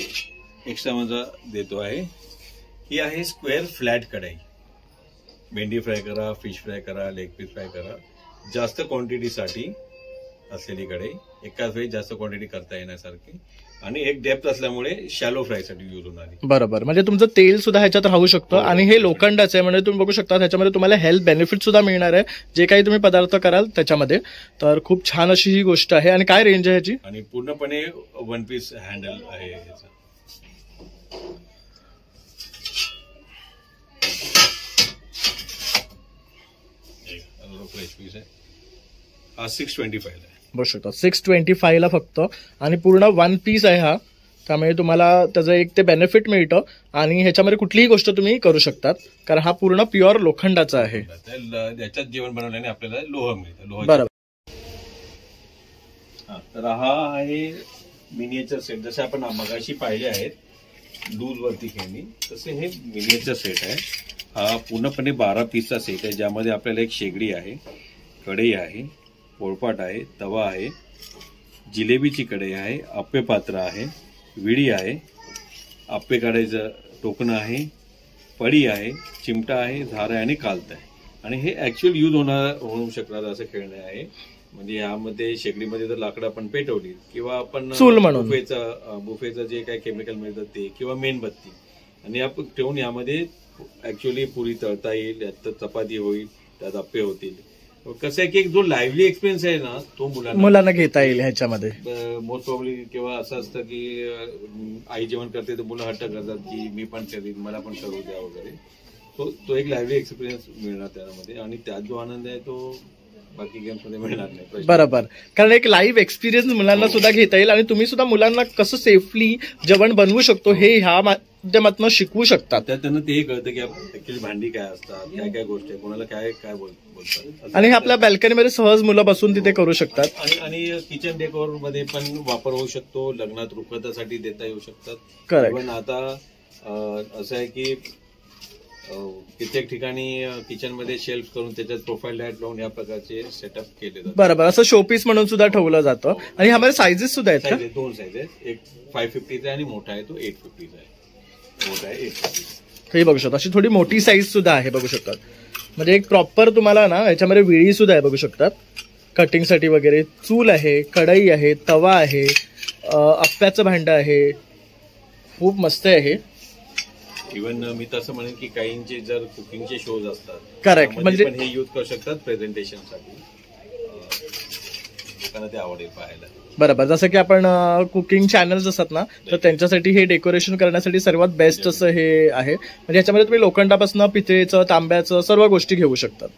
एक्स्ट्रा माझा देतो आहे. ही आहे स्क्वेअर फ्लॅट कढाई. भेंडी फ्राय करा, फिश फ्राय करा, लेग पीस फ्राय करा, जास्त क्वांटिटीसाठी असलेली कढई. एकाच वेळी जास्त क्वांटिटी करता येण्यासारखी, आणि एक डेप्थ असल्यामुळे शॅलो फ्रायसाठी यूज होणार. बरोबर. म्हणजे तुमचं तेल सुद्धा ह्याच्यात राहू शकतं. आणि हे लोखंडाचं आहे, म्हणजे तुम्ही बघू शकता ह्याच्यामध्ये तुम्हाला हेल्थ बेनिफिट सुद्धा मिळणार आहे, जे काही तुम्ही पदार्थ कराल त्याच्यामध्ये. तर खूप छान अशी ही गोष्ट आहे. आणि काय रेंज आहे ह्याची? आणि पूर्णपणे वन पीस हँडल आहे ह्याचं. फ्रेश पीस आहे. हा 625 आहे. बघू शकता 625 ला फक्त, आणि पूर्ण वन पीस आहे हा. त्यामुळे तुम्हाला त्याचं एक ते बेनिफिट मिळतं, आणि ह्याच्यामध्ये कुठलीही गोष्ट तुम्ही करू शकतात, कारण हा पूर्ण प्युअर लोखंडाचा आहे. याच्यात जेवण बनवल्याने आपल्याला लोह मिळतं. बरोबर. तर हा आहे मिनिएचर सेट. जसे आपण मगाशी पाहिले आहेत लूज वरती खेळणी, तसे हे मिनिएचर सेट आहे. हा पूर्णपणे 12 पीसचा सेट आहे, ज्यामध्ये आपल्याला एक शेगडी आहे, कढई आहे, पोळपाट आहे, तवा आहे, जिलेबीची कढई आहे, आप्पे पात्र आहे, विडी आहे, आप्पे काढायचं टोकणं आहे, पडी आहे, चिमटा आहे, झारा आहे आणि कालत आहे. आणि हे ऍक्च्युअल यूज होऊ शकणार असं खेळणं आहे. म्हणजे यामध्ये शेगडीमध्ये जर लाकडं आपण पेटवली किंवा आपण बुफेचं जे काही केमिकल मिळतं ते, किंवा मेणबत्ती, आणि आपण ठेवून यामध्ये ऍक्च्युअली पुरी तळता येईल, यात चपाती होईल, त्यात आप्पे होतील. कसं आहे की एक जो लाईव्हली एक्सपिरियन्स आहे ना, तो मुलांना घेता येईल ह्याच्यामध्ये. मोस्ट प्रॉब्ली किंवा असं असतं की आई जेवण करते तर मुलं हट्ट करतात की मी पण करीन, मला पण करू द्या वगैरे. तो एक लाईव्हली एक्सपिरियन्स मिळणार त्यामध्ये, आणि त्यात जो आनंद आहे तो बाकी गेम्स मध्ये मिळणार नाही. बरोबर. कारण एक लाईव्ह एक्सपिरियन्स मुलांना सुद्धा घेता येईल, आणि तुम्ही सुद्धा मुलांना कसं सेफली जेवण बनवू शकतो हे ह्या माध्यमातून शिकवू शकतात. त्यांना ते कळतं की ऍक्च्युअली भांडी काय असतात, काय काय गोष्टी आहे, कोणाला काय काय बोलतात. आणि हे आपल्या बॅल्कनीमध्ये सहज मुलं बसून तिथे करू शकतात. आणि किचन डेकोर मध्ये पण वापर होऊ शकतो, लग्नात रुखवतासाठी देता येऊ शकतात. करेक्ट. पण आता असं आहे की कित्येक ठिकाणी किचन मध्ये शेल्फ करून त्याच्यात प्रोफाईल लाईट लावून या प्रकारचे सेटअप केले जातात. बरोबर, असं शोपीस म्हणून सुद्धा ठेवलं जातं. आणि ह्यामध्ये सायझेस सुद्धा आहेत का? दोन साईज आहेत, एक 550 आहे आणि मोठा आहे तो 850 आहे. मोठा आहे 850. हे बघू शकता, अशी थोडी मोठी साईज सुद्धा आहे बघू शकतात. म्हणजे एक प्रॉपर तुम्हाला ना याच्यामध्ये विळी सुद्धा आहे बघू शकतात कटिंगसाठी वगैरे. चूल आहे, कढई आहे, तवा आहे, अप्प्याचं भांडं आहे, खूप मस्त आहे. इव्हन मी तसं म्हणेन की काहींचे जर कुकिंगचे शोज असतात, करेक्ट, म्हणजे पण हे यूज करू शकतात प्रेझेंटेशन साठी. लोकांना ते आवडेल पाहायला. बरोबर, जसं की आपण कुकिंग चॅनल्स असतात ना, तर त्यांच्यासाठी हे डेकोरेशन करण्यासाठी सर्वात बेस्ट असं हे आहे. म्हणजे याच्यामध्ये तुम्ही लोखंडापासून पितळेचं, तांब्याचं सर्व गोष्टी घेऊ शकतात.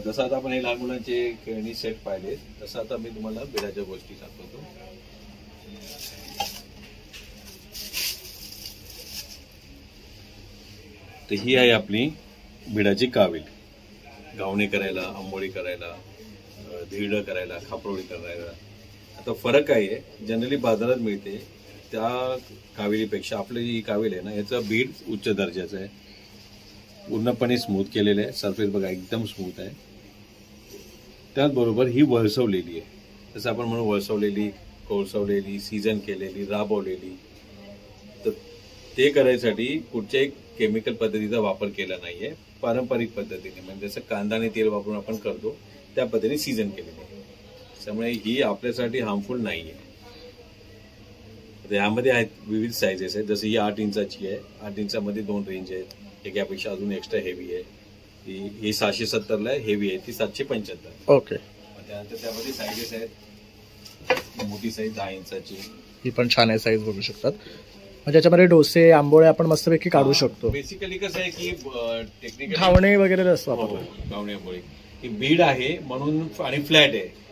जसं आता आपण हे लहान मुलांचे खेळणी सेट पाहिले, तसं आता मी तुम्हाला बिडाच्या गोष्टी दाखवतो. तर ही आहे आपली बिडाची कावील. गावणे करायला, आंबोळी करायला, धिरडं करायला, खापरोळी करायला. आता फरक काय आहे, जनरली बाजारात मिळते त्या काविलीपेक्षा आपली ही कावील आहे ना, याचा बीड उच्च दर्जाचा आहे. पूर्णपणे स्मूथ केलेलं आहे. सरफेस बघा एकदम स्मूथ आहे. त्याचबरोबर ही वळसवलेली आहे. जसं आपण म्हणून वळसवलेली, कोळसवलेली, सीझन केलेली, राबवलेली. तर ते करायसाठी कुठच्याही केमिकल पद्धतीचा वापर केला नाहीये. पारंपरिक पद्धतीने म्हणजे जसं कांदा आणि तेल वापरून आपण करतो त्या पद्धतीने सीझन केलेली आहे. त्यामुळे ही आपल्यासाठी हार्मफुल नाहीये. यामध्ये आहेत विविध साईजेस आहेत. जसं ही 8 इंचाची आहे. 8 इंचामध्ये 2 रेंज आहेत. एक यापेक्षा अजून एक्स्ट्रा हेवी आहे. ही 770 ला हेवी आहे, ती 775. ओके. त्यानंतर त्यामध्ये साईजेस आहेत. मोठी साईज 10 इंचाची, ही पण छान आहे साईज बघू शकतात. म्हणजे याच्यामध्ये डोसे, आंबोळे आपण मस्तपैकी काढू शकतो. बेसिकली कसं आहे की टेक्निकल घावणे वगैरे वापरतो. घावणे आंबोळी ही बीड आहे म्हणून आणि फ्लॅट आहे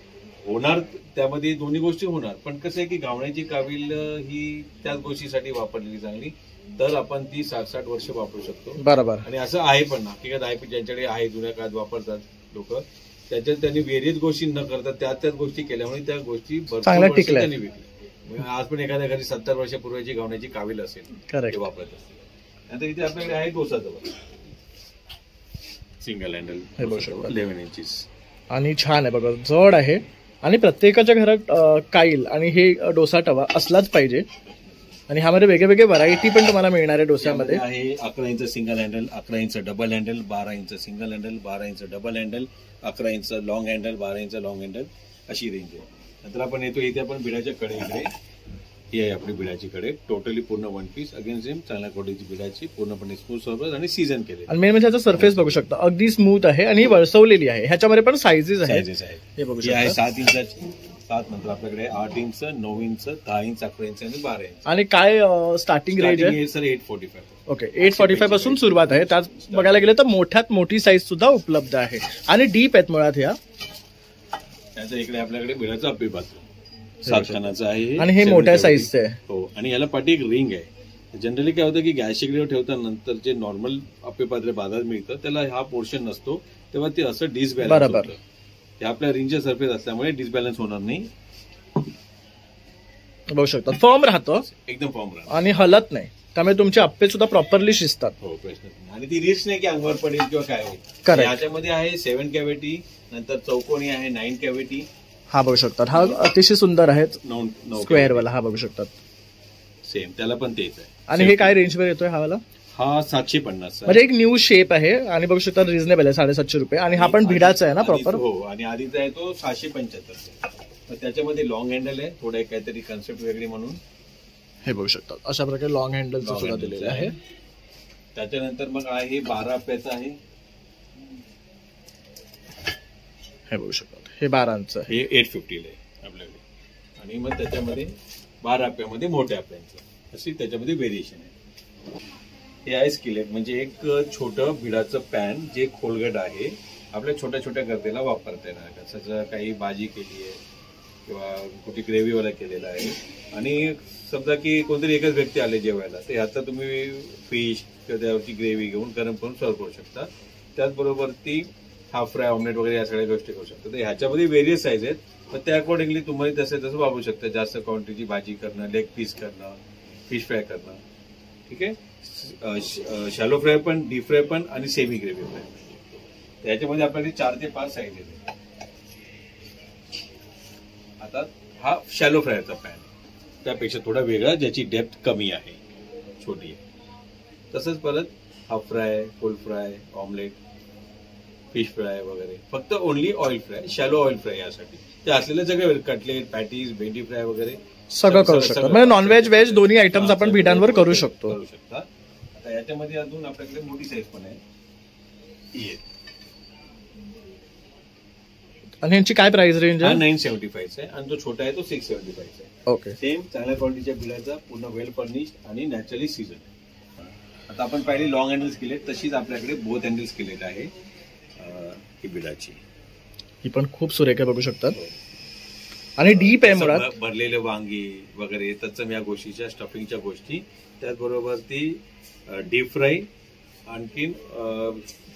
होणार, त्यामध्ये दोन्ही गोष्टी होणार. पण कसं आहे की घावण्याची कावील ही त्याच गोष्टीसाठी वापरलेली चांगली, तर आपण ती 60-60 वर्ष वापरू शकतो. बरोबर. आणि असं आहे पण हकीकत आहे, ज्यांच्याकडे आहे जुन्या काळात वापरतात लोक, त्याच्यात त्यांनी वेरियस गोष्टी न करता त्याच गोष्टी केल्यामुळे त्या गोष्टी चांगल्या टिकल्या, त्यांनी विकल्या. आज पण एखाद्या घरी 70 वर्षापूर्वीची घावण्याची कावील असेल ते वापरत असते. नंतर इथे आपल्याकडे आहे डोसाचं सिंगल हँडल 11 इंचेस आणि छान आहे बघा, जड आहे. आणि प्रत्येकाच्या घरात काईल आणि हे डोसा तवा असलाच पाहिजे. आणि ह्यामध्ये वेगळे वेगळे व्हरायटी पण तुम्हाला मिळणार आहे डोस्यामध्ये. आहे 11 inch single handle, 11 inch double handle, 12 inch single handle, 12 inch double handle, 11 inch long handle, 12 inch long handle, अशी रेंज आहे. नंतर आपण येतो इथे आपण बिडाच्या कडेकडे. ही आहे आपली बिडाची कडे, टोटली पूर्ण 1 पीस. अगेन सेम चांगल्या क्वालिटीची बिडाची, पूर्णपणे स्मूथ सरफेस आणि सीझन केले. आणि मेन म्हणजे ह्याचा सरफेस बघू शकता अगदी स्मूथ आहे आणि वळसवलेली आहे. ह्याच्यामध्ये पण साईजेस आहेत. हे बघू शकता 7 इंचाची, 7 नंतर आपल्याकडे 8 इंच, 9 इंच, 10 इंच, 11 इंच आणि 12 इंच. आणि काय स्टार्टिंग रेंज आहे सर 845. ओके, 845 पासून सुरुवात आहे. त्याच बघायला गेलं तर मोठ्यात मोठी साईज सुद्धा उपलब्ध आहे आणि डीप आहेत मुळात ह्या. त्याच्या इकडे आपल्याकडे बिडाचं अप्पे पात्र 7 खानाचं आहे आणि हे मोठ्या साईजचं आहे. हो. आणि याला पाठी एक रिंग आहे. जनरली काय होतं की गॅस शेगडीवर ठेवतानंतर जे नॉर्मल अप्पे पात्र बाजारात मिळतं त्याला हा पोर्शन नसतो, तेव्हा ते असं डिसबॅलन्स होतं. ते आपल्या रिंगच्या सरफेस असल्यामुळे डिसबॅलन्स होणार नाही. बघू शकता फॉर्म राहतो, एकदम फॉर्म राहतो आणि हलत नाही. त्यामुळे तुमचे अप्पे सुद्धा प्रॉपरली शिजतात. हो, प्रश्न नाही. आणि ती रिस्क नाही की अंगावर पडेल किंवा काय होईल. याच्यामध्ये आहे 7 कॅव्हिटी, नंतर चौकोनी आहे 9 कॅव्हिटी. हा बघू शकतात, हा अतिशय सुंदर आहे स्क्वेअर वाला. हा बघू शकतात सेम, त्याला पण तेच आहे. आणि हे काय रेंज वर येतोय हा वाला? हा 750. म्हणजे एक न्यू शेप आहे आणि बघू शकता रिझनेबल आहे, 750 रुपये. आणि हा पण भिडाचा आहे ना प्रॉपर? हो. आणि आधीचा आहे तो 675. त्याच्यामध्ये लॉंग हँडल आहे, थोडं काहीतरी कन्सेप्ट वेगळी म्हणून. हे बघू शकतात अशा प्रकारे लॉंग हँडलचं सुद्धा दिलेलं आहे. त्याच्यानंतर मग आहे 12 अप्प्याचं आहे. हे बघू शकतात हे 12चं, हे 850 आहे आपल्याकडे. आणि मग त्याच्यामध्ये 12 अप्प्यामध्ये मोठ्या अप्प्यांचं अशी त्याच्यामध्ये व्हेरिएशन आहे. हे आहे स्किलेट, म्हणजे एक छोटं भिडाचं पॅन जे खोलगट आहे, आपल्या छोट्या छोट्या गरजेला वापरता येणार. कसं काही भाजी केली आहे किंवा कुठे ग्रेव्हीवाला केलेला आहे, आणि समजा की कोणतरी एकच व्यक्ती आले जेवायला, तर ह्याचा तुम्ही फिश किंवा त्यावरची ग्रेव्ही घेऊन गरम करून सर्व करू शकता. त्याचबरोबर ती हाफ फ्राय, ऑमलेट वगैरे या सगळ्या गोष्टी करू शकता. तर ह्याच्यामध्ये व्हेरियस साईज आहेत, तर त्या अकॉर्डिंगली तुम्हाला तसं वापरू शकता. जास्त क्वांटिटीची भाजी करणं, लेग पीस करणं, फिश फ्राय करणं, ठीक आहे. शॅलो फ्राय पण, डीप फ्राय पण आणि सेमी ग्रेव्ही फ्राय. याच्यामध्ये आपल्याकडे 4 ते 5 साईज आहे. आता हा शॅलो फ्रायचा पॅन, त्यापेक्षा थोडा वेगळा, ज्याची डेप्थ कमी आहे, छोटी आहे. तसंच परत हाफ फ्राय, फुल फ्राय, ऑमलेट, फिश फ्राय वगैरे. फक्त only oil fry, shallow oil fry यासाठी ते असलेले सगळे कटलेट, पॅटीज, भेंडी फ्राय वगैरे सगळं करू शकतो. म्हणजे नॉनव्हेज व्हेज दोन्ही आयटम्स आपण भिडांवर करू शकतो. आता याच्यामध्ये अजून आपल्याकडे मोठी साईज पण आहे. आणि यांची काय प्राइस रेंज आहे? 975 आहे आणि जो छोटा आहे तो 675 आहे. ओके. सेम चांगल्या क्वालिटीच्या बिडाचा, पूर्ण वेल फर्निश्ड आणि नॅचरली सीझन. आता आपण पहिले लॉंग हँडल्स केले, तशीच आपल्याकडे बोथ हँडल्स केलेले आहे ही बिडाची. ही पण खूप सुरेख आहे, बघू शकतात. आणि डीप आहे मुळात. भरलेले वांगी वगैरे तत्सम या गोष्टीच्या, स्टफिंगच्या गोष्टी, त्याचबरोबर ती डीप फ्राय, आणखीन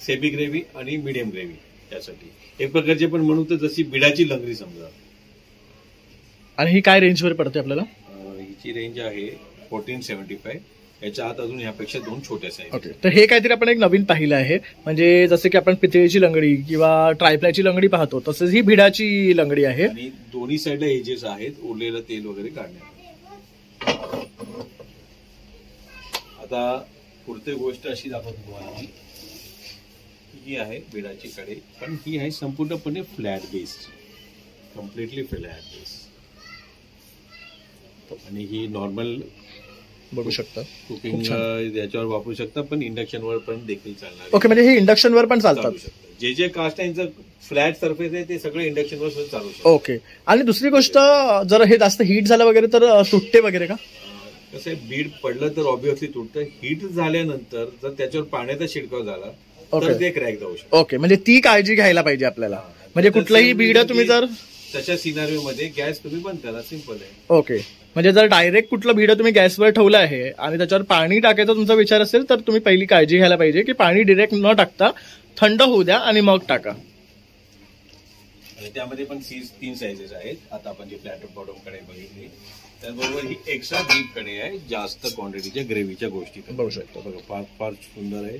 सेमी ग्रेव्ही आणि मीडियम ग्रेव्ही, त्यासाठी एक प्रकारचे पण म्हणू तर जशी बिडाची लंगरी समजा. आणि ही काय रेंजवर पडते आपल्याला? हिची रेंज आहे 1475. याच्या आत अजून यापेक्षा 2 छोट्या साईज. ओके. तर हे काहीतरी आपण एक नवीन पाहिलं आहे. म्हणजे जसं की आपण पितळेची लंगडी किंवा ट्रायप्लायची लंगडी पाहतो, तसंच ही भिडाची लंगडी आहे. आणि दोन्ही साईडला एजेस आहेत उरलेलं तेल वगैरे काढण्यात. आता पुढची गोष्ट अशी दाखवतो तुम्हाला. ही आहे बिडाची कढई, पण ही आहे संपूर्णपणे flat base, completely flat base. आणि ही नॉर्मल बघू शकता कुकिंग याच्यावर वापरू शकता, पण इंडक्शनवर पण देखील चालणार. ओके. म्हणजे हे इंडक्शनवर पण चालतात. जे कास्ट आहे फ्लॅट सरफेस आहे ते सगळे इंडक्शनवर सुद्धा चालू शकतात. ओके. आणि दुसरी गोष्ट, जर हे जास्त हीट झालं वगैरे तर तुटते वगैरे का? कसं आहे, बीड पडलं तर ऑब्व्हियसली तुटतं. हीट झाल्यानंतर जर त्याच्यावर पाण्याचा शिडकाव झाला तर ते क्रॅक जाऊ शकतो. ओके. म्हणजे ती काळजी घ्यायला पाहिजे आपल्याला. म्हणजे कुठलाही बीड तुम्ही जर तशा सिनारिओ मध्ये गॅस तुम्ही बंद करा, सिंपल आहे. ओके. म्हणजे जर डायरेक्ट कुठलं भिड तुम्ही गॅसवर ठेवलं आहे आणि त्याच्यावर पाणी टाकायचा तुमचा विचार असेल, तर तुम्ही पहिली काळजी घ्यायला पाहिजे की पाणी डिरेक्ट न टाकता थंड होऊ द्या आणि मग टाका. आणि त्यामध्ये पण 3 साईजेस आहेत. आता आपण जे फ्लॅट बॉटम कडे बघितली, त्याचबरोबर ही एक्स्ट्रा डीप कडे आहे, जास्त क्वांटिटीच्या ग्रेव्हीच्या गोष्टी बघू शकतो. बघा, फार फार सुंदर आहे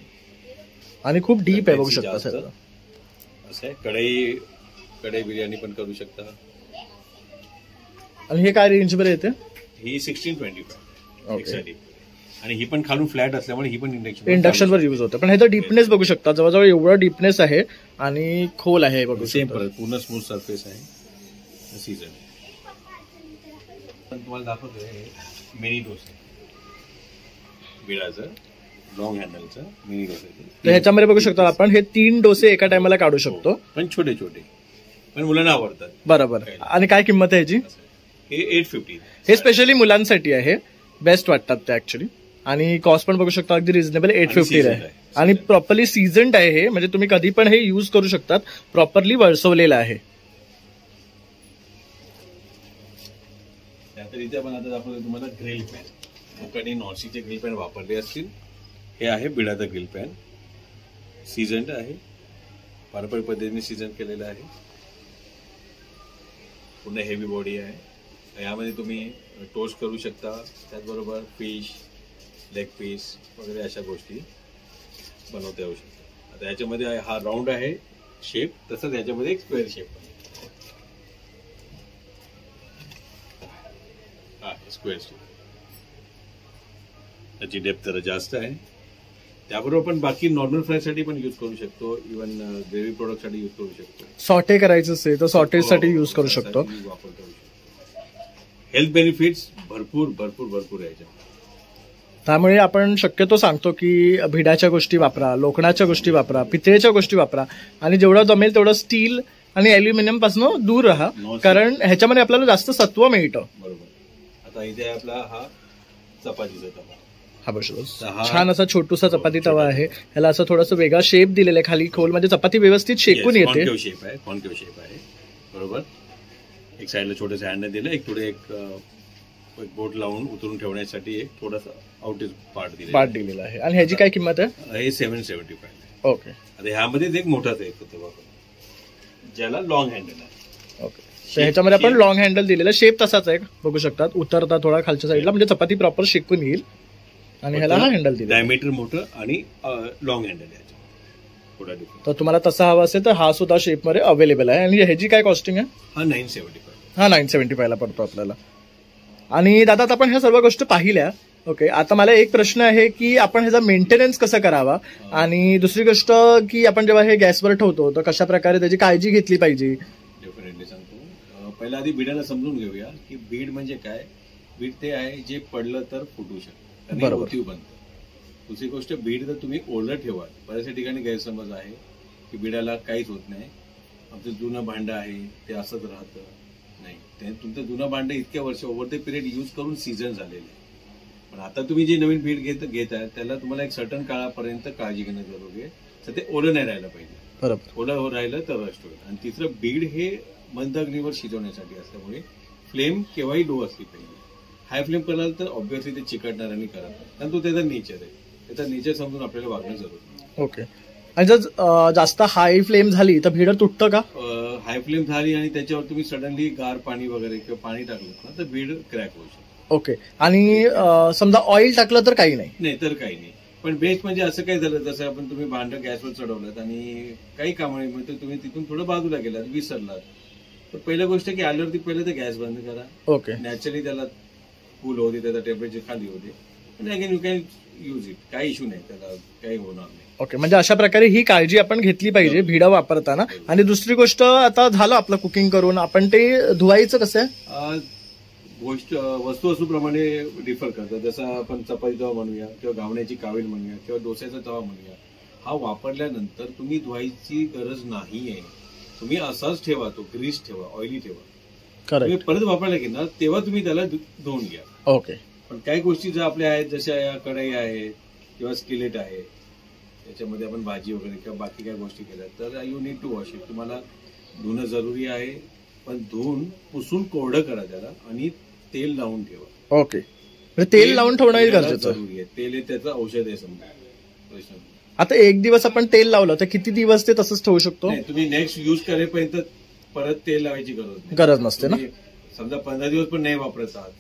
आणि खूप डीप आहे, बघू शकता. असं आहे. कढई बिर्याणी पण करू शकता. आणि हे काय रेंजवर येते? ही 1625. आणि ही पण खालून फ्लॅट असल्यामुळे ही पण इंडक्शनवर युज होतं. पण ह्याचा डीपनेस बघू शकता, जवळजवळ एवढा डीपनेस आहे आणि खोल आहे, बघू. सेम पूर्ण स्मूथ सरफेस आहे. सीझन पण तुम्हाला दाखवतोय मिनी डोसे, बिडाचं लॉंग हँडलचं मिनी डोसे. तर ह्याच्यामध्ये बघू शकता आपण, हे 3 डोसे एका टायमाला काढू शकतो. पण छोटे छोटे, पण मुलांना आवडतात. बरोबर. आणि काय किंमत आहे याची? हे 850. हे स्पेशली मुलांसाठी आहे, बेस्ट वाटतात ते ऍक्च्युली. आणि कॉस्ट पण बघू शकता अगदी रिझनेबल 850 आहे. आणि प्रॉपरली सीझन्ड आहे हे, म्हणजे तुम्ही कधी पण हे युज करू शकतात. प्रॉपरली वळसवलेलं आहे. त्यानंतर इथे आपण आता दाखवतो तुम्हाला ग्रिल पॅन. लोकांनी नॉनस्टिकचे ग्रिल पॅन वापरले असतील. हे आहे बिडाचा ग्रिल पॅन, सीझन्ड आहे, पारंपरिक पद्धतीने सीझन केलेलं आहे. पूर्ण हेवी बॉडी आहे. यामध्ये तुम्ही टोस्ट करू शकता, त्याचबरोबर फिश, लेग पीस वगैरे अशा गोष्टी बनवता येऊ शकतात. आता याच्यामध्ये हा राऊंड आहे शेप, तसंच याच्यामध्ये एक स्क्वेअर शेप आहे. हा स्क्वेअर शेप, त्याची डेप्थ जरा जास्त आहे. त्याबरोबर पण बाकी नॉर्मल फ्रायसाठी पण यूज करू शकतो, इव्हन ग्रेव्ही प्रोडक्ट साठी यूज करू शकतो. सॉटे करायचं असेल तर सॉटेसाठी यूज करू शकतो. वापर करू शकतो. हेल्थ बेनिफिट्स भरपूर भरपूर भरपूर आहे. त्यामुळे आपण शक्यतो सांगतो की भिडाच्या गोष्टी वापरा, लोखंडाच्या गोष्टी वापरा, पितळेच्या गोष्टी वापरा आणि जेवढं जमेल तेवढं स्टील आणि अॅल्युमिनियम पासून दूर राहा, कारण ह्याच्यामध्ये आपल्याला जास्त सत्व मिळतं. बरोबर. आता इथे आपला हा चपातीचा तवा, हा बघा छान असा छोटूसा चपाती तवा आहे. ह्याला असं थोडंसं वेगळा शेप दिलेला आहे, खाली खोल, म्हणजे चपाती व्यवस्थित शेकून येते. कॉन्केव शेप आहे. बरोबर. एक साईडला छोटंसं हँडल दिलं, एक पुढे एक बोट लावून उतरून ठेवण्यासाठी एक थोडासा आउटेज पार्ट दिलेला आहे. आणि ह्याची काय किंमत आहे? हे 775. ओके. आता ह्यामध्येच एक मोठाच आहे तवा, ज्याला लॉंग हँडल आहे. ओके. तर ह्याच्यामध्ये आपण लॉंग हँडल दिलेला, शेप तसाच आहे, बघू शकतात. उतरता थोडा खालच्या साईडला, म्हणजे चपाती प्रॉपर शेकून येईल. आणि ह्याला हा हँडल दिला, डायमीटर मोठं आणि लॉंग हँडल आहे. थोडा डिफरंट. तर तुम्हाला तसा हवा असेल तर हा सुद्धा शेप मध्ये अवेलेबल आहे. आणि ह्याची काय कॉस्टिंग आहे? हा 975. हा 975 ला पडतो आपल्याला. आणि दादा आता आपण ह्या सर्व गोष्टी पाहिल्या. ओके, आता मला एक प्रश्न आहे की आपण ह्याचा मेंटेनन्स कसा करावा, आणि दुसरी गोष्ट की आपण जेव्हा हे गॅसवर ठेवतो तर कशा प्रकारे त्याची काळजी घेतली पाहिजे. डेफिनेटली सांगतो. पहिला आधी बीडाला समजून घेऊया की बीड म्हणजे काय. बीड ते आहे जे पडलं तर फुटू शकतं, बरोबर. मोतीव बनतं. दुसरी गोष्ट, बीड जर तुम्ही ओलं ठेवाल, बऱ्याचशा ठिकाणी गैरसमज आहे की बीडाला काहीच होत नाही, आमचं जुनं भांडं आहे ते असंच राहतं. नाही, ते तुमचं जुनं भांडं इतक्या वर्ष ओव्हर द पिरियड यूज करून सीझन झालेलं आहे. पण आता तुम्ही जे नवीन बीड घेताय त्याला तुम्हाला एक सर्टन काळापर्यंत काळजी घेणं जरुरी आहे. तर ते ओलं नाही राहिलं पाहिजे. बरोबर. ओलं राहिलं तर रस्ट होईल. आणि तिसरं, बीड हे मंद अग्नीवर शिजवण्यासाठी असल्यामुळे फ्लेम केव्हाही लो असली पाहिजे. हाय फ्लेम कराल तर ऑब्व्हियसली ते चिकटणार आणि करत नाही, कारण तो त्याचा नेचर आहे. त्याचा नेचर समजून आपल्याला वागणं जरुरी आहे. ओके. आणि जर जास्त हाय फ्लेम झाली तर भीड तुटतं का? हाय फ्लेम झाली आणि त्याच्यावर तुम्ही सडनली गार पाणी वगैरे किंवा पाणी टाकलं ना तर बीड क्रॅक होऊ शकतो. ओके. आणि समजा ऑइल टाकलं तर काही नाही? नाही तर काही नाही. पण बेस्ट म्हणजे असं काय झालं, जसं आपण तुम्ही भांडं गॅसवर चढवलं आणि काही कामानिमित्त तुम्ही तिथून थोडं बाजूला गेलात, विसरलात, तर पहिली गोष्ट की आल्यावरती पहिले तर गॅस बंद करा. ओके. नॅचरली त्याला कूल होते, त्याचा टेम्परेचर खाली होते, आणि again you can use it. काही इश्यू नाही, त्याला काही होणार नाही. ओके. म्हणजे अशा प्रकारे ही काळजी आपण घेतली पाहिजे भिडा वापरताना. आणि दुसरी गोष्ट, आता झालं आपलं कुकिंग करून, आपण ते धुवायचं कसं आहे? गोष्ट वस्तूप्रमाणे डिफर करतात. जसं आपण चपाती तवा म्हणूया किंवा घावण्याची कावेल म्हणूया किंवा डोस्याचा तवा म्हणूया, हा वापरल्यानंतर तुम्ही धुवायची गरज नाहीये. तुम्ही असाच ठेवा, तो ग्रीस ठेवा, ऑइली ठेवा. तुम्ही परत वापरायला घेणार तेव्हा तुम्ही त्याला धुवून घ्या. ओके. पण काही गोष्टी ज्या आपल्या आहेत, जशा या कढई आहे किंवा स्किलेट आहे, त्याच्यामध्ये आपण भाजी वगैरे किंवा बाकी काही गोष्टी केल्या तर you need to wash it. तुम्हाला धुणं जरुरी आहे, पण धुवून पुसून कोरडं करा त्याला आणि तेल लावून ठेवा. ओके. म्हणजे तेल लावून ठेवणं गरजेचं जरुरी आहे. तेल हे त्याचं औषध आहे समजा. आता एक दिवस आपण तेल लावलं तर किती दिवस ते तसंच ठेवू शकतो? तुम्ही नेक्स्ट यूज करेपर्यंत परत तेल लावायची गरज नसते ना. समजा 15 दिवस पण नाही वापरत आहात,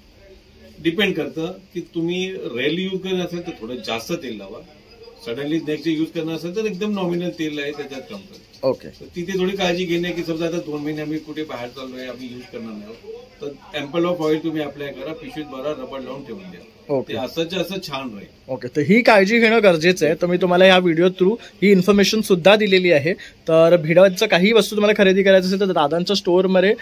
डिपेंड करतं की तुम्ही रेअरली यूज करत असेल तर थोडं जास्त तेल लावा. सडनली नेक्स्ट डे यूज करणार असेल तर एकदम नॉमिनल तेल आहे त्याच्यात कम करा. ओके. तिथे थोडी काळजी घेणे की समजा आता 2 महिने आम्ही कुठे बाहेर चाललोय, आम्ही यूज करणार नाही, तर एम्पल ऑफ ऑइल तुम्ही अप्लाय करा, पिशवीत भरा, रबर लावून ठेवून द्या. ओके. ते असंच असं छान राहील. ओके. तर ही काळजी घेणं गरजेचं आहे. तर मी तुम्हाला या व्हिडिओ थ्रू ही इन्फॉर्मेशन सुद्धा दिलेली आहे. तर भिडाचं काही वस्तू तुम्हाला खरेदी करायचं असेल तर दादांच्या स्टोअरमध्ये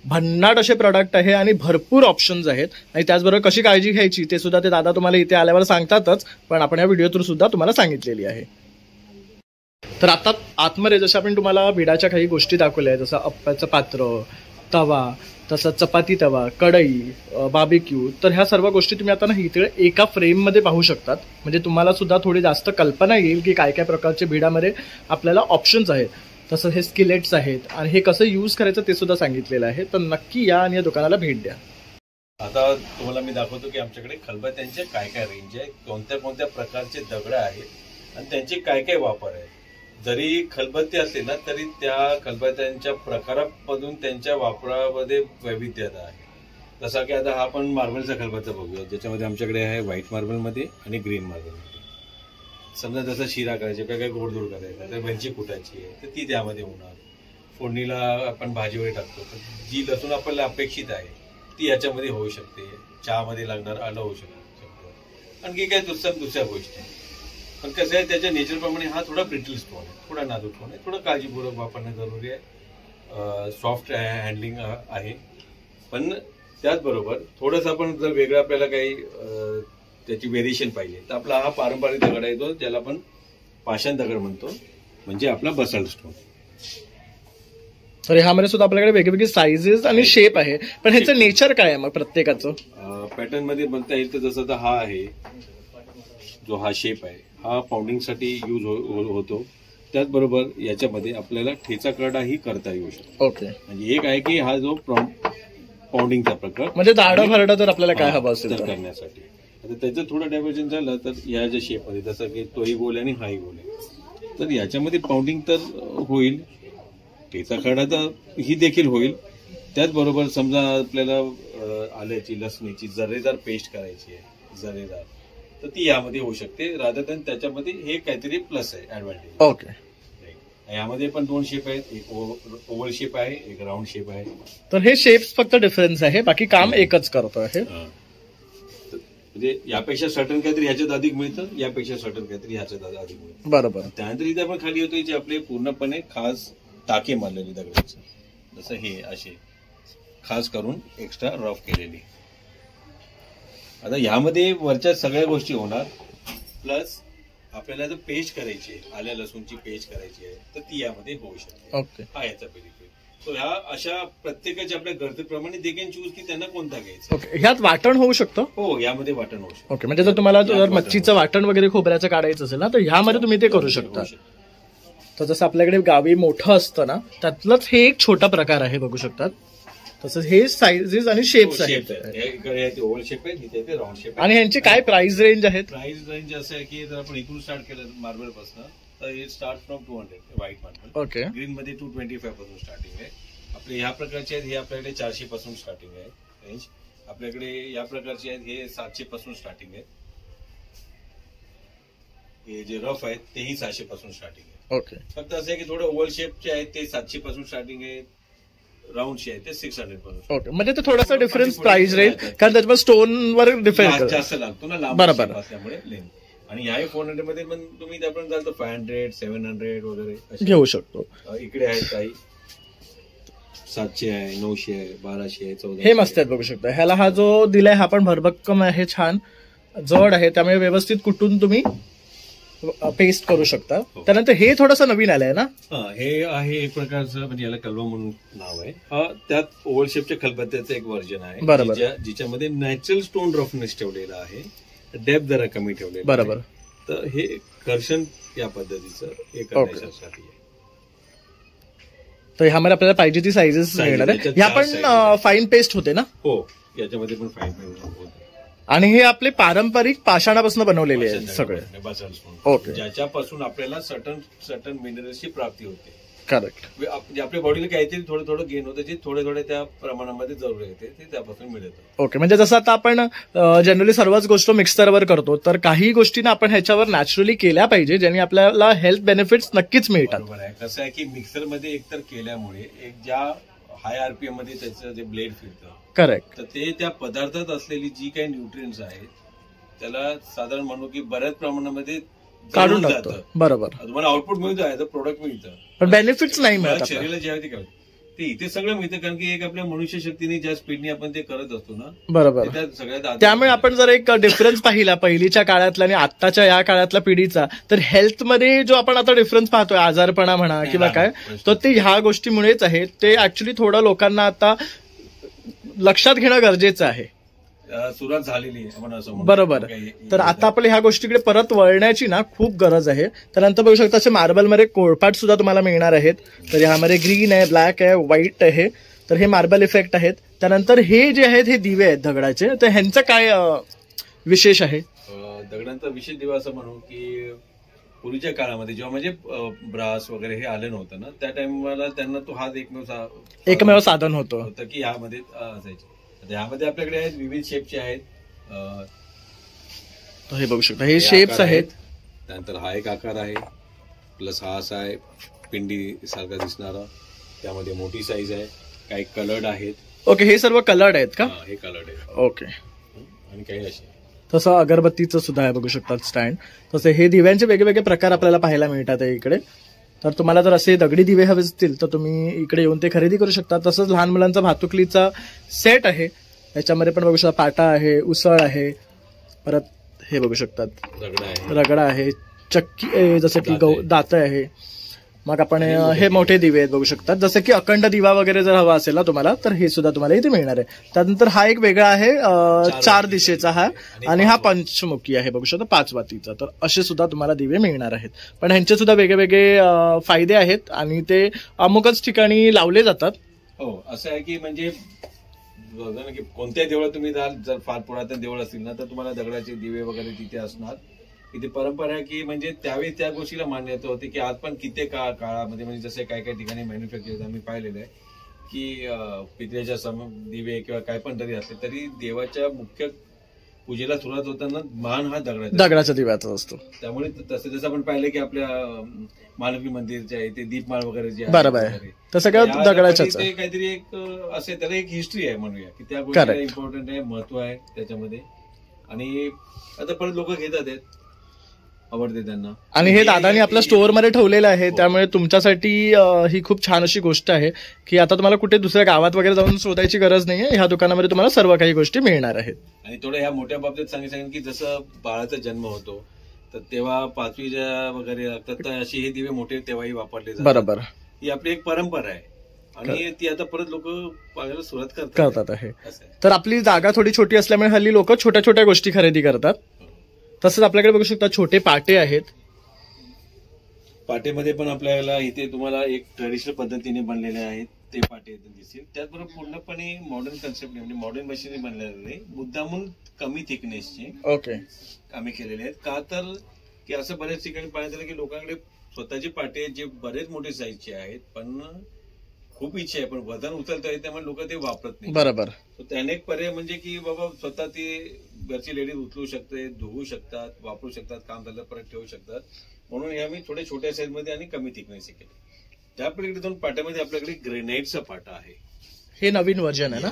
भन्नाट असे प्रोडक्ट आहे आणि भरपूर ऑप्शन्स आहेत. आणि त्याचबरोबर कशी काळजी घ्यायची ते सुद्धा ते दादा तुम्हाला इथे आल्यावर सांगतातच, पण आपण या व्हिडिओ थ्रू सुद्धा तुम्हाला सांगितलेली आहे. तर आता आतमध्ये जसं आपण तुम्हाला भिडाच्या काही गोष्टी दाखवल्या आहेत, जसं अप्प्याचं पात्र, तवा, तसंच चपाती तवा, कढई, बार्बिक्यू, तर ह्या सर्व गोष्टी तुम्ही आता ना इथे एका फ्रेममध्ये पाहू शकतात. म्हणजे तुम्हाला सुद्धा थोडी जास्त कल्पना येईल की काय काय प्रकारचे भिडामध्ये आपल्याला ऑप्शन्स आहेत. तसं हे स्किलेट्स आहेत आणि हे कसं यूज करायचं ते सुद्धा सांगितलेलं आहे. तर नक्की या आणि या दुकानाला भेट द्या. आता तुम्हाला मी दाखवतो की आमच्याकडे खलबत्त्यांचे काय काय रेंज आहे, कोणत्या कोणत्या प्रकारचे दगड आहेत आणि त्यांचे काय काय वापर आहे. जरी खलबत्ते असले ना तरी त्या खलबत्त्यांच्या प्रकारामधून त्यांच्या वापरामध्ये वैविध्यता आहे. जसा की आता हा आपण मार्बलचा खलबत्ता बघूया, ज्याच्यामध्ये आमच्याकडे आहे व्हाईट मार्बलमध्ये आणि ग्रीन मार्बलमध्ये. समजा जसं शिरा करायचे किंवा काही गोडधोड करायचं तर वेलची कुटायची आहे तर ती त्यामध्ये होणार. फोडणीला आपण भाजी वगैरे टाकतो तर जी लसूण आपल्याला अपेक्षित आहे ती याच्यामध्ये होऊ शकते. चहामध्ये लागणार आलं होऊ शकतं, आणखी काही दुसऱ्या गोष्टी. पण कसं आहे, त्याच्या नेचरप्रमाणे हा थोडा ब्रिटल स्टोन आहे, थोडा नाजूक स्टोन आहे, थोडं काळजीपूर्वक वापरणं जरुरी आहे. सॉफ्ट हँडलिंग आहे, पण त्याचबरोबर थोडंसं आपण जर वेगळं आपल्याला काही त्याची व्हेरिएशन पाहिजे तर आपला हा पारंपरिक दगड आहे, तो ज्याला आपण पाषाण दगड म्हणतो, म्हणजे आपला बसाल्ट स्टोन. तर ह्यामध्ये सुद्धा आपल्याकडे वेगवेगळे साईजेस आणि शेप आहे, पण ह्याचं नेचर काय आहे मग प्रत्येकाचं? पॅटर्न मध्ये म्हणता येईल तर जसं हा आहे, जो हा शेप आहे हा पाऊंडिंगसाठी यूज होतो. त्याचबरोबर याच्यामध्ये आपल्याला ठेचा करडाही करता येऊ शकतो. ओके. म्हणजे एक आहे की हा जो पाऊंडिंगचा प्रकार, म्हणजे दाढा भरडा जर आपल्याला काय हवं असेल तर करण्यासाठी. आता त्याचं थोडं डायव्हर्जन झालं तर या ज्या शेपमध्ये, जसं की तोही गोल आणि हाही गोल आहे, तर याच्यामध्ये पाऊंडिंग तर होईल, ठेचा खरडा तर ही देखील होईल. त्याचबरोबर समजा आपल्याला आल्याची लसणीची जरेदार पेस्ट करायची आहे, जरेदार, तर ती यामध्ये होऊ शकते. रादर दॅन त्याच्यामध्ये हे काहीतरी प्लस आहे, ऍडव्हान्टेज. ओके. यामध्ये पण 2 शेप आहेत, एक ओव्हल शेप आहे, एक राऊंड शेप आहे. तर हे शेप्स फक्त डिफरन्स आहे, बाकी काम एकच करतो आहे. म्हणजे यापेक्षा सर्टन काहीतरी ह्याच्यात अधिक मिळतं, यापेक्षा सर्टन काहीतरी ह्याच्यात अधिक मिळतं. बरोबर. त्यानंतर इथे आपण खाली होतो जे आपले पूर्णपणे खास टाके मारलेली दगडाचे, जसं हे असे खास करून एक्स्ट्रा रफ केलेली. आता ह्यामध्ये वरच्या सगळ्या गोष्टी होणार, प्लस आपल्याला जर पेस्ट करायची आहे, आल्या लसूणची पेस्ट करायची आहे, तर ती यामध्ये होऊ शकते. ओके. हा याचा बेनिफिट. सो ह्या अशा प्रत्येकाच्या आपल्या गरजेप्रमाणे दे कॅन चूज की त्यांना कोणता घ्यायचा. ओके. ह्यात वाटण होऊ शकतं. हो, यामध्ये वाटण होऊ शकतं. ओके. म्हणजे जर तुम्हाला जर मच्छीचं वाटण वगैरे खोबऱ्याचं काढायचं असेल ना, तर ह्यामध्ये तुम्ही ते करू शकता. तर जसं आपल्याकडे गावी मोठं असतं ना, त्यातलंच हे एक छोटा प्रकार आहे, बघू शकतात. तसंच हे साईजेस आणि शेप्स आहेत. ओव्हल शेप आहे, तिथे ते राऊंड शेप आहे. आणि ह्यांची काय प्राइस रेंज आहेत? प्राइस रेंज असं आहे की जर आपण इथून स्टार्ट केलं मार्बल पासून, तर हे start from 200 white marble. Okay. Green मध्ये 225 पासून स्टार्टिंग आहे. आपले ह्या प्रकारचे आहेत, हे आपल्याकडे 400 पासून स्टार्टिंग आहे रेंज. आपल्याकडे या प्रकारचे आहेत, हे 700 पासून स्टार्टिंग आहे. हे जे रफ आहेत तेही 600 पासून स्टार्टिंग आहे. ओके. फक्त असं आहे की थोडं ओव्हल शेपचे आहेत ते 700 पासून स्टार्टिंग आहे, राऊंडचे आहेत ते 600 पासून. ओके. म्हणजे ते थोडासा डिफरन्स प्राइस रेंज, कारण त्याच्यामध्ये स्टोनवर डिपेंड जास्त लागतो ना, लांब असल्यामुळे लेंथ. आणि ह्या 400 मध्ये पण तुम्ही आपण जाल तर 500, 700 वगैरे घेऊ शकतो. इकडे आहेत काही 700 आहे, 900 आहे, 1200 आहे, 1400. हे मस्त आहेत, बघू शकता. ह्याला हा जो दिलाय हा पण भरभक्कम आहे, छान जड आहे, त्यामुळे व्यवस्थित कुठून तुम्ही पेस्ट करू शकता. त्यानंतर हे थोडंसं नवीन आलंय ना. हे आहे एक प्रकारचं, म्हणजे याला कलवा म्हणून नाव आहे. त्यात ओव्हल शेपच्या खलबत्त्याचं एक व्हर्जन आहे, बरोबर, जिच्यामध्ये नॅचरल स्टोन रफनेस ठेवलेला आहे, डेप्थ जरा कमी ठेवलेला. बरोबर. तर हे कर्षण या पद्धतीचं हे करण्यासाठी आहे. तर ह्यामध्ये आपल्याला पाहिजे ती साईजेस मिळणार आहे. ह्या पण फाईन पेस्ट होते ना. हो, याच्यामध्ये पण फाईन पेस्ट होते. आणि हे आपले पारंपरिक पाषाणापासून बनवलेले आहेत सगळे. ओके. ज्याच्यापासून आपल्याला सर्टन मिनरल्सची प्राप्ती होते. करेक्ट. आपल्या बॉडीला काहीतरी थोडं थोडं गेन होतं, जे थोडे थोडे त्या प्रमाणामध्ये जरूर येते, ते त्यापासून मिळतं. ओके. म्हणजे जसं आता आपण जनरली सर्वच गोष्ट मिक्सरवर करतो, तर काही गोष्टी आपण ह्याच्यावर नॅचरली केल्या पाहिजे, ज्याने आपल्याला हेल्थ बेनिफिट्स नक्कीच मिळतात. बरोबर आहे. कसं आहे की मिक्सरमध्ये एकतर केल्यामुळे एक ज्या हाय आरपीएम मध्ये त्याचं जे ब्लेड फिरतं, करेक्ट, तर ते त्या पदार्थात असलेली जी काही न्यूट्रिएंट्स आहेत त्याला साधारण म्हणू की बऱ्याच प्रमाणामध्ये काढून टाकतं. बरोबर. तुम्हाला आउटपुट मिळतं आहे, प्रोडक्ट मिळतं, पण बेनिफिट्स नाही मिळत शरीराला जे आहे ते इथे सगळं मिळतं. कारण की एक आपल्या मनुष्य शक्तीने ज्या स्पीडने आपण ते करत असतो ना, बरोबर, सगळ्यात. त्यामुळे आपण जर एक डिफरन्स पाहिला पहिलीच्या काळातला आणि आत्ताच्या या काळातल्या पिढीचा, तर हेल्थमध्ये जो आपण आता डिफरन्स पाहतोय, आजारपणा म्हणा किंवा काय, तर ते ह्या गोष्टीमुळेच आहे. ते ऍक्च्युली थोडं लोकांना आता लक्षात घेणं गरजेचं आहे. सुरुवात झालेली आहे आपण असं म्हणू. बरोबर. तर आता आपल्या ह्या गोष्टीकडे परत वळण्याची ना खूप गरज आहे. त्यानंतर बघू शकता असे मार्बलमध्ये कोळपाट सुद्धा तुम्हाला मिळणार आहेत. तर ह्यामध्ये ग्रीन आहे, ब्लॅक आहे, व्हाईट आहे. तर हे मार्बल इफेक्ट आहेत. त्यानंतर हे जे आहेत हे दिवे आहेत दगडाचे, तर ह्यांचं काय विशेष आहे? दगडांचा विशेष दिवा असं म्हणू की पूर्वीच्या काळामध्ये जेव्हा म्हणजे ब्रास वगैरे हे आले नव्हतं ना, त्या टाइमला त्यांना तो हा एकमेव साधन होतं की ह्यामध्ये असायचे. ह्यामध्ये आपल्याकडे आहेत विविध शेपचे आहेत. हे बघू शकता, हे शेप्स आहेत. त्यानंतर हा एक आकार आहे, प्लस हा असा आहे पिंडी सारखा दिसणारा, त्यामध्ये मोठी साईज आहे, काही कलर्ड आहेत. ओके. हे सर्व कलर्ड आहेत का? हे कलर्ड आहे. ओके. आणि काही असे तसं अगरबत्तीचं सुद्धा आहे, बघू शकतात स्टँड. तसे हे दिव्यांचे वेगवेगळे प्रकार आपल्याला पाहायला मिळतात इकडे. तर तुम्हाला जर असे दगडी दिवे हवे असतील तर तुम्ही इकडे येऊन ते खरेदी करू शकता. तसंच लहान मुलांचा भातुकलीचा सेट आहे, याच्यामध्ये पण बघू शकता पाटा आहे, उसळ आहे, परत हे बघू शकतात रगडा आहे, चक्की जसं की दात आहे. मग आपण हे मोठे दिवे आहेत बघू शकतात, जसं की अखंड दिवा वगैरे जर हवा असेल ना तुम्हाला, तर हे सुद्धा तुम्हाला इथे मिळणार आहे. त्यानंतर हा एक वेगळा आहे 4 दिशेचा हा, आणि हा पंचमुखी आहे बघू शकता 5 वातीचा. तर असे सुद्धा तुम्हाला दिवे मिळणार आहेत. पण ह्यांचे सुद्धा वेगवेगळे फायदे आहेत आणि ते अमुकच ठिकाणी लावले जातात. हो, असं आहे की म्हणजे कोणत्याही देवळात तुम्ही जाल, जर फार पुरातन देवळ असतील ना, तर तुम्हाला दगडाचे दिवे वगैरे तिथे असणार. इथे परंपरा आहे की म्हणजे त्यावेळी त्या गोष्टीला मान्यता होती की आज पण कित्येक काळामध्ये म्हणजे जसे काही काही ठिकाणी मॅन्युफॅक्चर आम्ही पाहिलेलं आहे की पितळेच्या दिवे किंवा काय पण तरी असले तरी देवाच्या मुख्य पूजेला सुरुवात होताना मान हा दगडाच्या दिव्याचा असतो. त्यामुळे तसं जसं आपण पाहिलं की आपल्या महालक्ष्मी मंदिरचे आहे ते दीपमाळ वगैरे जे बरोबर आहे, तर सगळं दगडाच्याच आहे. काहीतरी एक असे त्याला एक हिस्ट्री आहे म्हणूया की त्या गोष्टीला इम्पॉर्टंट आहे, महत्व आहे त्याच्यामध्ये. आणि आता परत लोक घेतात आहेत, आवडते त्यांना. आणि हे दादानी आपल्या स्टोअर मध्ये ठेवलेलं आहे, त्यामुळे तुमच्यासाठी ही खूप छान अशी गोष्ट आहे की आता तुम्हाला कुठे दुसऱ्या गावात वगैरे जाऊन शोधायची गरज नाहीये. ह्या दुकानामध्ये तुम्हाला सर्व काही गोष्टी मिळणार आहेत. आणि थोडं ह्या मोठ्या बाबतीत सांगेन की जसं बाळाचा जन्म होतो तर तेव्हा 5वीच्या वगैरे लागतात, तर असे हे दिवे मोठे तेव्हाही वापरले जातात. बरोबर, ही आपली एक परंपरा आहे आणि ती आता परत लोक पाहायला सुरुवात करतात आहे. तर आपली जागा थोडी छोटी असल्यामुळे हल्ली लोक छोट्या छोट्या गोष्टी खरेदी करतात. तसंच आपल्याकडे बघू शकता छोटे पाटे आहेत. पाटेमध्ये पण आपल्याला इथे तुम्हाला एक ट्रेडिशनल पद्धतीने बनलेले आहेत ते पाटे दिसतील. त्याचबरोबर पूर्णपणे मॉडर्न कन्सेप्ट म्हणजे मॉडर्न मशीनरी बनलेले, मुद्दामून कमी थिकनेसचे ओके आम्ही केलेले आहेत. का तर की असं बऱ्याच ठिकाणी पाहण्यात आलं की लोकांकडे स्वतःचे पाटे जे बरेच मोठे साईजचे आहेत पण खूप इच्छा आहे पण वजन उचलता येते त्यामुळे लोक ते वापरत नाही. बरोबर. त्याने एक पर्याय म्हणजे की बाबा स्वतः ते घरची लेडीज उचलू शकते, धुवू शकतात, वापरू शकतात, काम झालं परत ठेवू शकतात. म्हणून हे आम्ही थोडे छोट्या साईज मध्ये आणि कमी थिकनेस केले. त्यापलीकडे दोन पाट्यामध्ये आपल्याकडे ग्रेनाइटचा पाटा आहे. हे नवीन व्हर्जन आहे ना?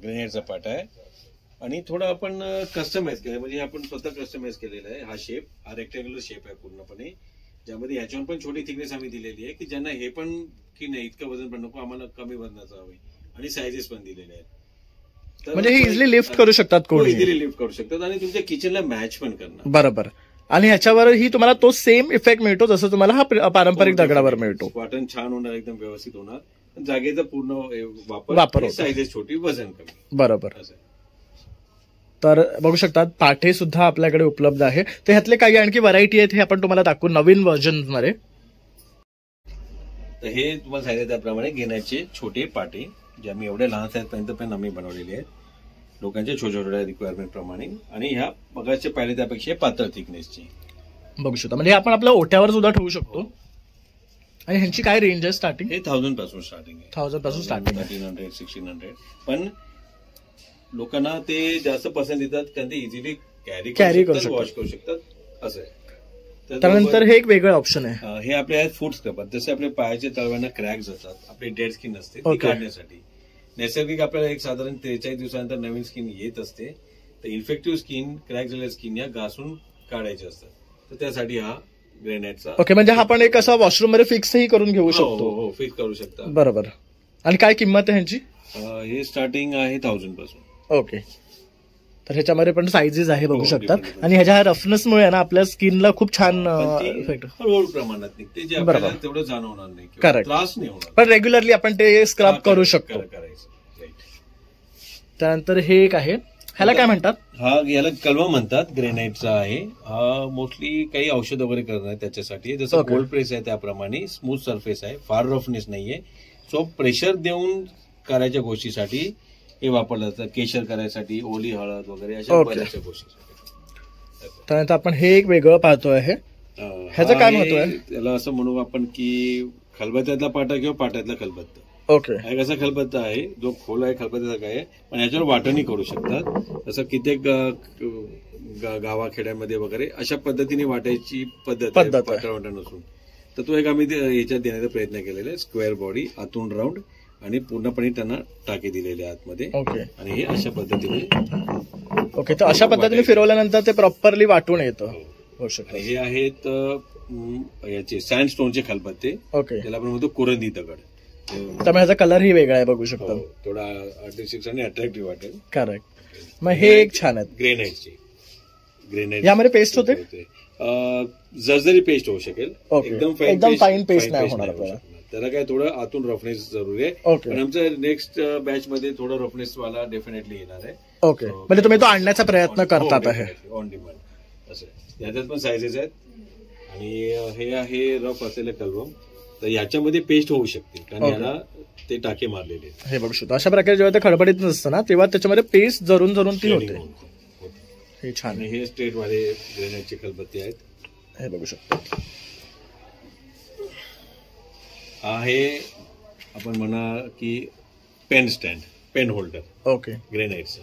ग्रेनाइटचा पाटा आहे आणि थोडं आपण कस्टमाइज केलं, म्हणजे आपण स्वतः कस्टमाइज केलेला आहे. हा शेप हा रेक्टँग्युलर शेप आहे पूर्णपणे, ज्यामध्ये ह्याच्यावर पण छोटी थिकनेस आम्ही दिलेली आहे की ज्यांना हे पण की नाही इतकं वजन पण नको आम्हाला, कमी वजनाचं हवे, आणि सायझेस पण दिलेले आहेत. म्हणजे हे इझिली लिफ्ट करू शकतात, कोणी इझिली लिफ्ट करू शकतात आणि तुमच्या किचनला मॅच पण करणार. बरोबर. आणि ह्याच्यावरही तुम्हाला तो सेम इफेक्ट मिळतो जसं तुम्हाला हा पारंपरिक दगडावर मिळतो. वाटण छान होणार, एकदम व्यवस्थित होणार, जागेचा पूर्ण वापर, सायझेस छोटी, वजन कमी. बरोबर. तर बघू शकतात पाठे सुद्धा आपल्याकडे उपलब्ध आहे. तर ह्यातले काही आणखी व्हरायटी आहेत हे आपण तुम्हाला दाखवू नवीन व्हर्जन मध्ये. तर हे तुम्हाला सांगितलं त्याप्रमाणे घेण्याचे छोटे पाटे जे आम्ही एवढ्या लहान साईजपर्यंत पण आम्ही बनवलेले आहेत लोकांच्या छोट्या छोट्या रिक्वायरमेंट प्रमाणे. आणि ह्या बघायचे पाहिले त्यापेक्षा पातळ थिकनेसची बघू शकता. म्हणजे आपण आपल्या ओट्यावर सुद्धा ठेवू शकतो. आणि ह्यांची काय रेंज आहे स्टार्टिंग? हे 1000 पासून स्टार्टिंग आहे. 1000 पासून स्टार्टिंग, 1300 1600. पण लोकांना ते जास्त पसंत येतात कारण ते इझिली कॅरी करू शकतात, वॉश करू शकतात असं आहे. त्यानंतर हे एक वेगळं ऑप्शन आहे. हे आपले आहेत फूड स्क्रबर. जसे आपल्या पायाच्या तळव्यांना क्रॅक्स जातात, आपली डेड स्किन असते ती काढण्यासाठी नैसर्गिक आपल्याला एक साधारण 43 दिवसानंतर नवीन स्किन येत असते. तर इन्फेक्टिव्ह स्किन, क्रॅक झालेल्या स्किन या घासून काढायचे असतात. तर त्यासाठी हा ग्रेनाइटचा. ओके. म्हणजे आपण एक असा वॉशरूम मध्ये फिक्सही करून घेऊ शकतो. हो, फिक्स करू शकता. बरोबर. आणि काय किंमत आहे ह्यांची? हे स्टार्टिंग आहे 1000 पासून. ओके. तर ह्याच्यामध्ये पण साईजेस आहे बघू शकतात. आणि ह्याच्या रफनेसमुळे ना आपल्या स्किनला खूप छान इफेक्ट हळूहळू प्रमाणात निघते, जे आपल्याला तेवढं जाणवणार नाही, त्रास नाही होणार. पण रेग्युलरली आपण ते स्क्रब करू शकतो. त्यानंतर हे एक आहे, ह्याला काय म्हणतात? याला कलवा म्हणतात, ग्रेनाइटचा आहे हा. मोस्टली काही औषध वगैरे करणार त्याच्यासाठी, जसं कोल्ड प्रेस आहे त्याप्रमाणे स्मूथ सरफेस आहे, फार रफनेस नाहीये. सो प्रेशर देऊन करायच्या गोष्टीसाठी हे वापरलं जातं. केशर करायसाठी, ओली हळद वगैरे अशा बऱ्याचशा गोष्टी. त्यानंतर आपण हे एक वेगळं पाहतो आहे, ह्याचं काय महत्व आहे? त्याला असं म्हणू आपण की खलबत्त्यातला पाटा किंवा पाट्यातला खलबत्ता. ओके. हा कसा खलबत्ता आहे जो खोल आहे, खलबत्त्यासारखा आहे, पण याच्यावर वाटणी करू शकतात. जसं कित्येक गावाखेड्यामध्ये वगैरे अशा पद्धतीने वाटायची पद्धत पातळ वाटण नसून. तर तो एक आम्ही याच्यात देण्याचा प्रयत्न केलेला आहे. स्क्वेअर बॉडी, आतून राऊंड आणि पूर्णपणे त्यांना टाके दिलेले आतमध्ये. ओके. आणि हे अशा पद्धतीने. ओके. तर अशा पद्धतीने फिरवल्यानंतर ते प्रॉपरली वाटून येतं. हे आहेत याचे सँडस्टोनचे खलबत्ते. ओके. त्याला आपण म्हणतो कुरंदी दगड. त्यामुळे ह्याचा कलरही वेगळा आहे बघू शकतो. थोडा आर्टिस्टिक आणि अट्रॅक्टिव्ह वाटेल. करेक्ट. मग हे एक छान आहे ग्रेनाइटचे. ग्रेनाइट यामध्ये पेस्ट होते, जर्जरी पेस्ट होऊ शकेल. एकदम फाईन पेस्ट नाही होणार आपल्याला. त्याला काय थोडं आतून रफनेस जरुरी आहे. पण आमच्या नेक्स्ट बॅच मध्ये थोडं रफनेस वाला डेफिनेटली येणार आहे. ओके. म्हणजे तुम्ही तो आणण्याचा प्रयत्न करतात आहे ऑन डिमांड असं. याच्यात पण सायझेस आहेत. आणि हे आहे रफ असलेलं कलवम. तर याच्यामध्ये पेस्ट होऊ शकते कारण याला ते टाके मारलेले आहेत. हे बघू शकतो. अशा प्रकारे जेव्हा ते खडबडीत नसतं ना तेव्हा त्याच्यामध्ये पेस्ट जरून ती होते. हे छान. हे स्ट्रेट वाले ग्रेनाइटचे खलबत्ते आहेत. हे बघू शकतो. आहे आपण म्हणा की pen stand, pen holder. Okay. ग्रेनाइटचा.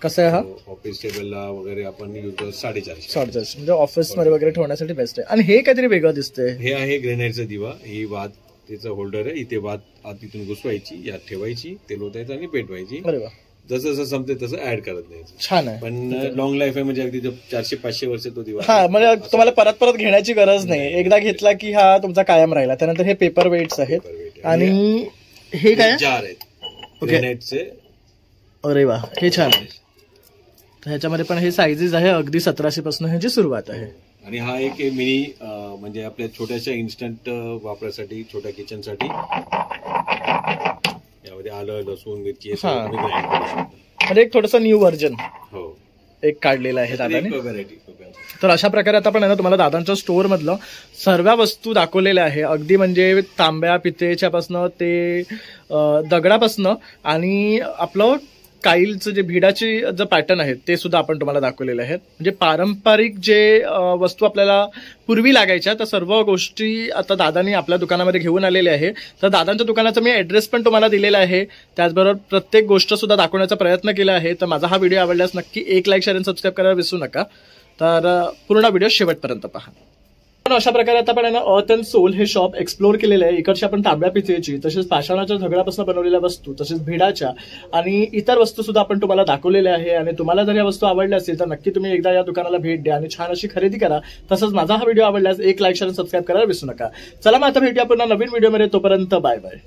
कसं आहे हा? ऑफिस टेबलला वगैरे आपण यूज 450. 450 म्हणजे ऑफिसमध्ये वगैरे ठेवण्यासाठी बेस्ट आहे. आणि हे काहीतरी वेगळं दिसतंय. हे आहे ग्रेनाइटचा दिवा. ही वात त्याचं होल्डर आहे. इथे वात आत इथून घुसवायची, यात ठेवायची, तेल ओतायचं आणि पेटवायची. अरे वा, जसं जसं संपते तसं ऍड करत द्यायचं. छान आहे. पण लॉंग लाईफ आहे म्हणजे अगदी 400-500 वर्ष तो दिवा. हा, म्हणजे तुम्हाला परत परत घेण्याची गरज नाही. एकदा घेतला की हा तुमचा कायम राहिला. त्यानंतर हे पेपर वेट्स आहेत आणि हे काय जार आहेत ग्रेनाइटचे. अरे वा, हे छान आहे. तर ह्याच्यामध्ये पण हे साईजेस आहे अगदी 1700 पासून ह्याची सुरुवात आहे. आणि हा एक मिनी म्हणजे आपल्या छोट्याशा इन्स्टंट वापरासाठी, छोट्या किचनसाठी. यामध्ये आलं, लसूण, मिरची हे सगळं तुम्ही ग्राइंड करू शकता. म्हणजे एक थोडंसं न्यू व्हर्जन हो एक काढलेलं आहे दादाने. व्हरायटी. तर अशा प्रकारे आता आपण आहे ना तुम्हाला दादांच्या स्टोअर मधलं सर्व वस्तू दाखवलेल्या आहे. अगदी म्हणजे तांब्या पितेच्यापासनं ते दगडापासनं आणि आपलं काईलचं जे भिडाचे जे पॅटर्न आहेत ते सुद्धा आपण तुम्हाला दाखवलेले आहेत. म्हणजे पारंपरिक जे वस्तू आपल्याला पूर्वी लागायच्या त्या सर्व गोष्टी आता दादांनी आपल्या दुकानामध्ये घेऊन आलेले आहे. तर दादांच्या दुकानाचा मी ऍड्रेस पण तुम्हाला दिलेला आहे. त्याचबरोबर प्रत्येक गोष्ट सुद्धा दाखवण्याचा प्रयत्न केला आहे. तर माझा हा व्हिडिओ आवडल्यास नक्की एक लाईक, शेअर आणि सबस्क्राईब करायला विसरू नका. तर पूर्ण व्हिडिओ शेवटपर्यंत पहा. पण अशा प्रकारे आता आपण अर्थ अँड सोल हे शॉप एक्सप्लोर केलेलं आहे. इकडची आपण तांब्या पितेची, तसेच पाषाणाच्या दगडापासून बनवलेल्या वस्तू, तसेच भिडाच्या आणि इतर वस्तू सुद्धा आपण तुम्हाला दाखवलेल्या आहे. आणि तुम्हाला जर या वस्तू आवडल्या असतील तर नक्की तुम्ही एकदा या दुकानाला भेट द्या आणि छान अशी खरेदी करा. तसंच माझा हा व्हिडिओ आवडल्यास एक लाईक, शेअर आणि सबस्क्राईब करायला विसरू नका. चला मग आता भेटूया पुन्हा नवीन व्हिडिओमध्ये. तोपर्यंत बाय बाय.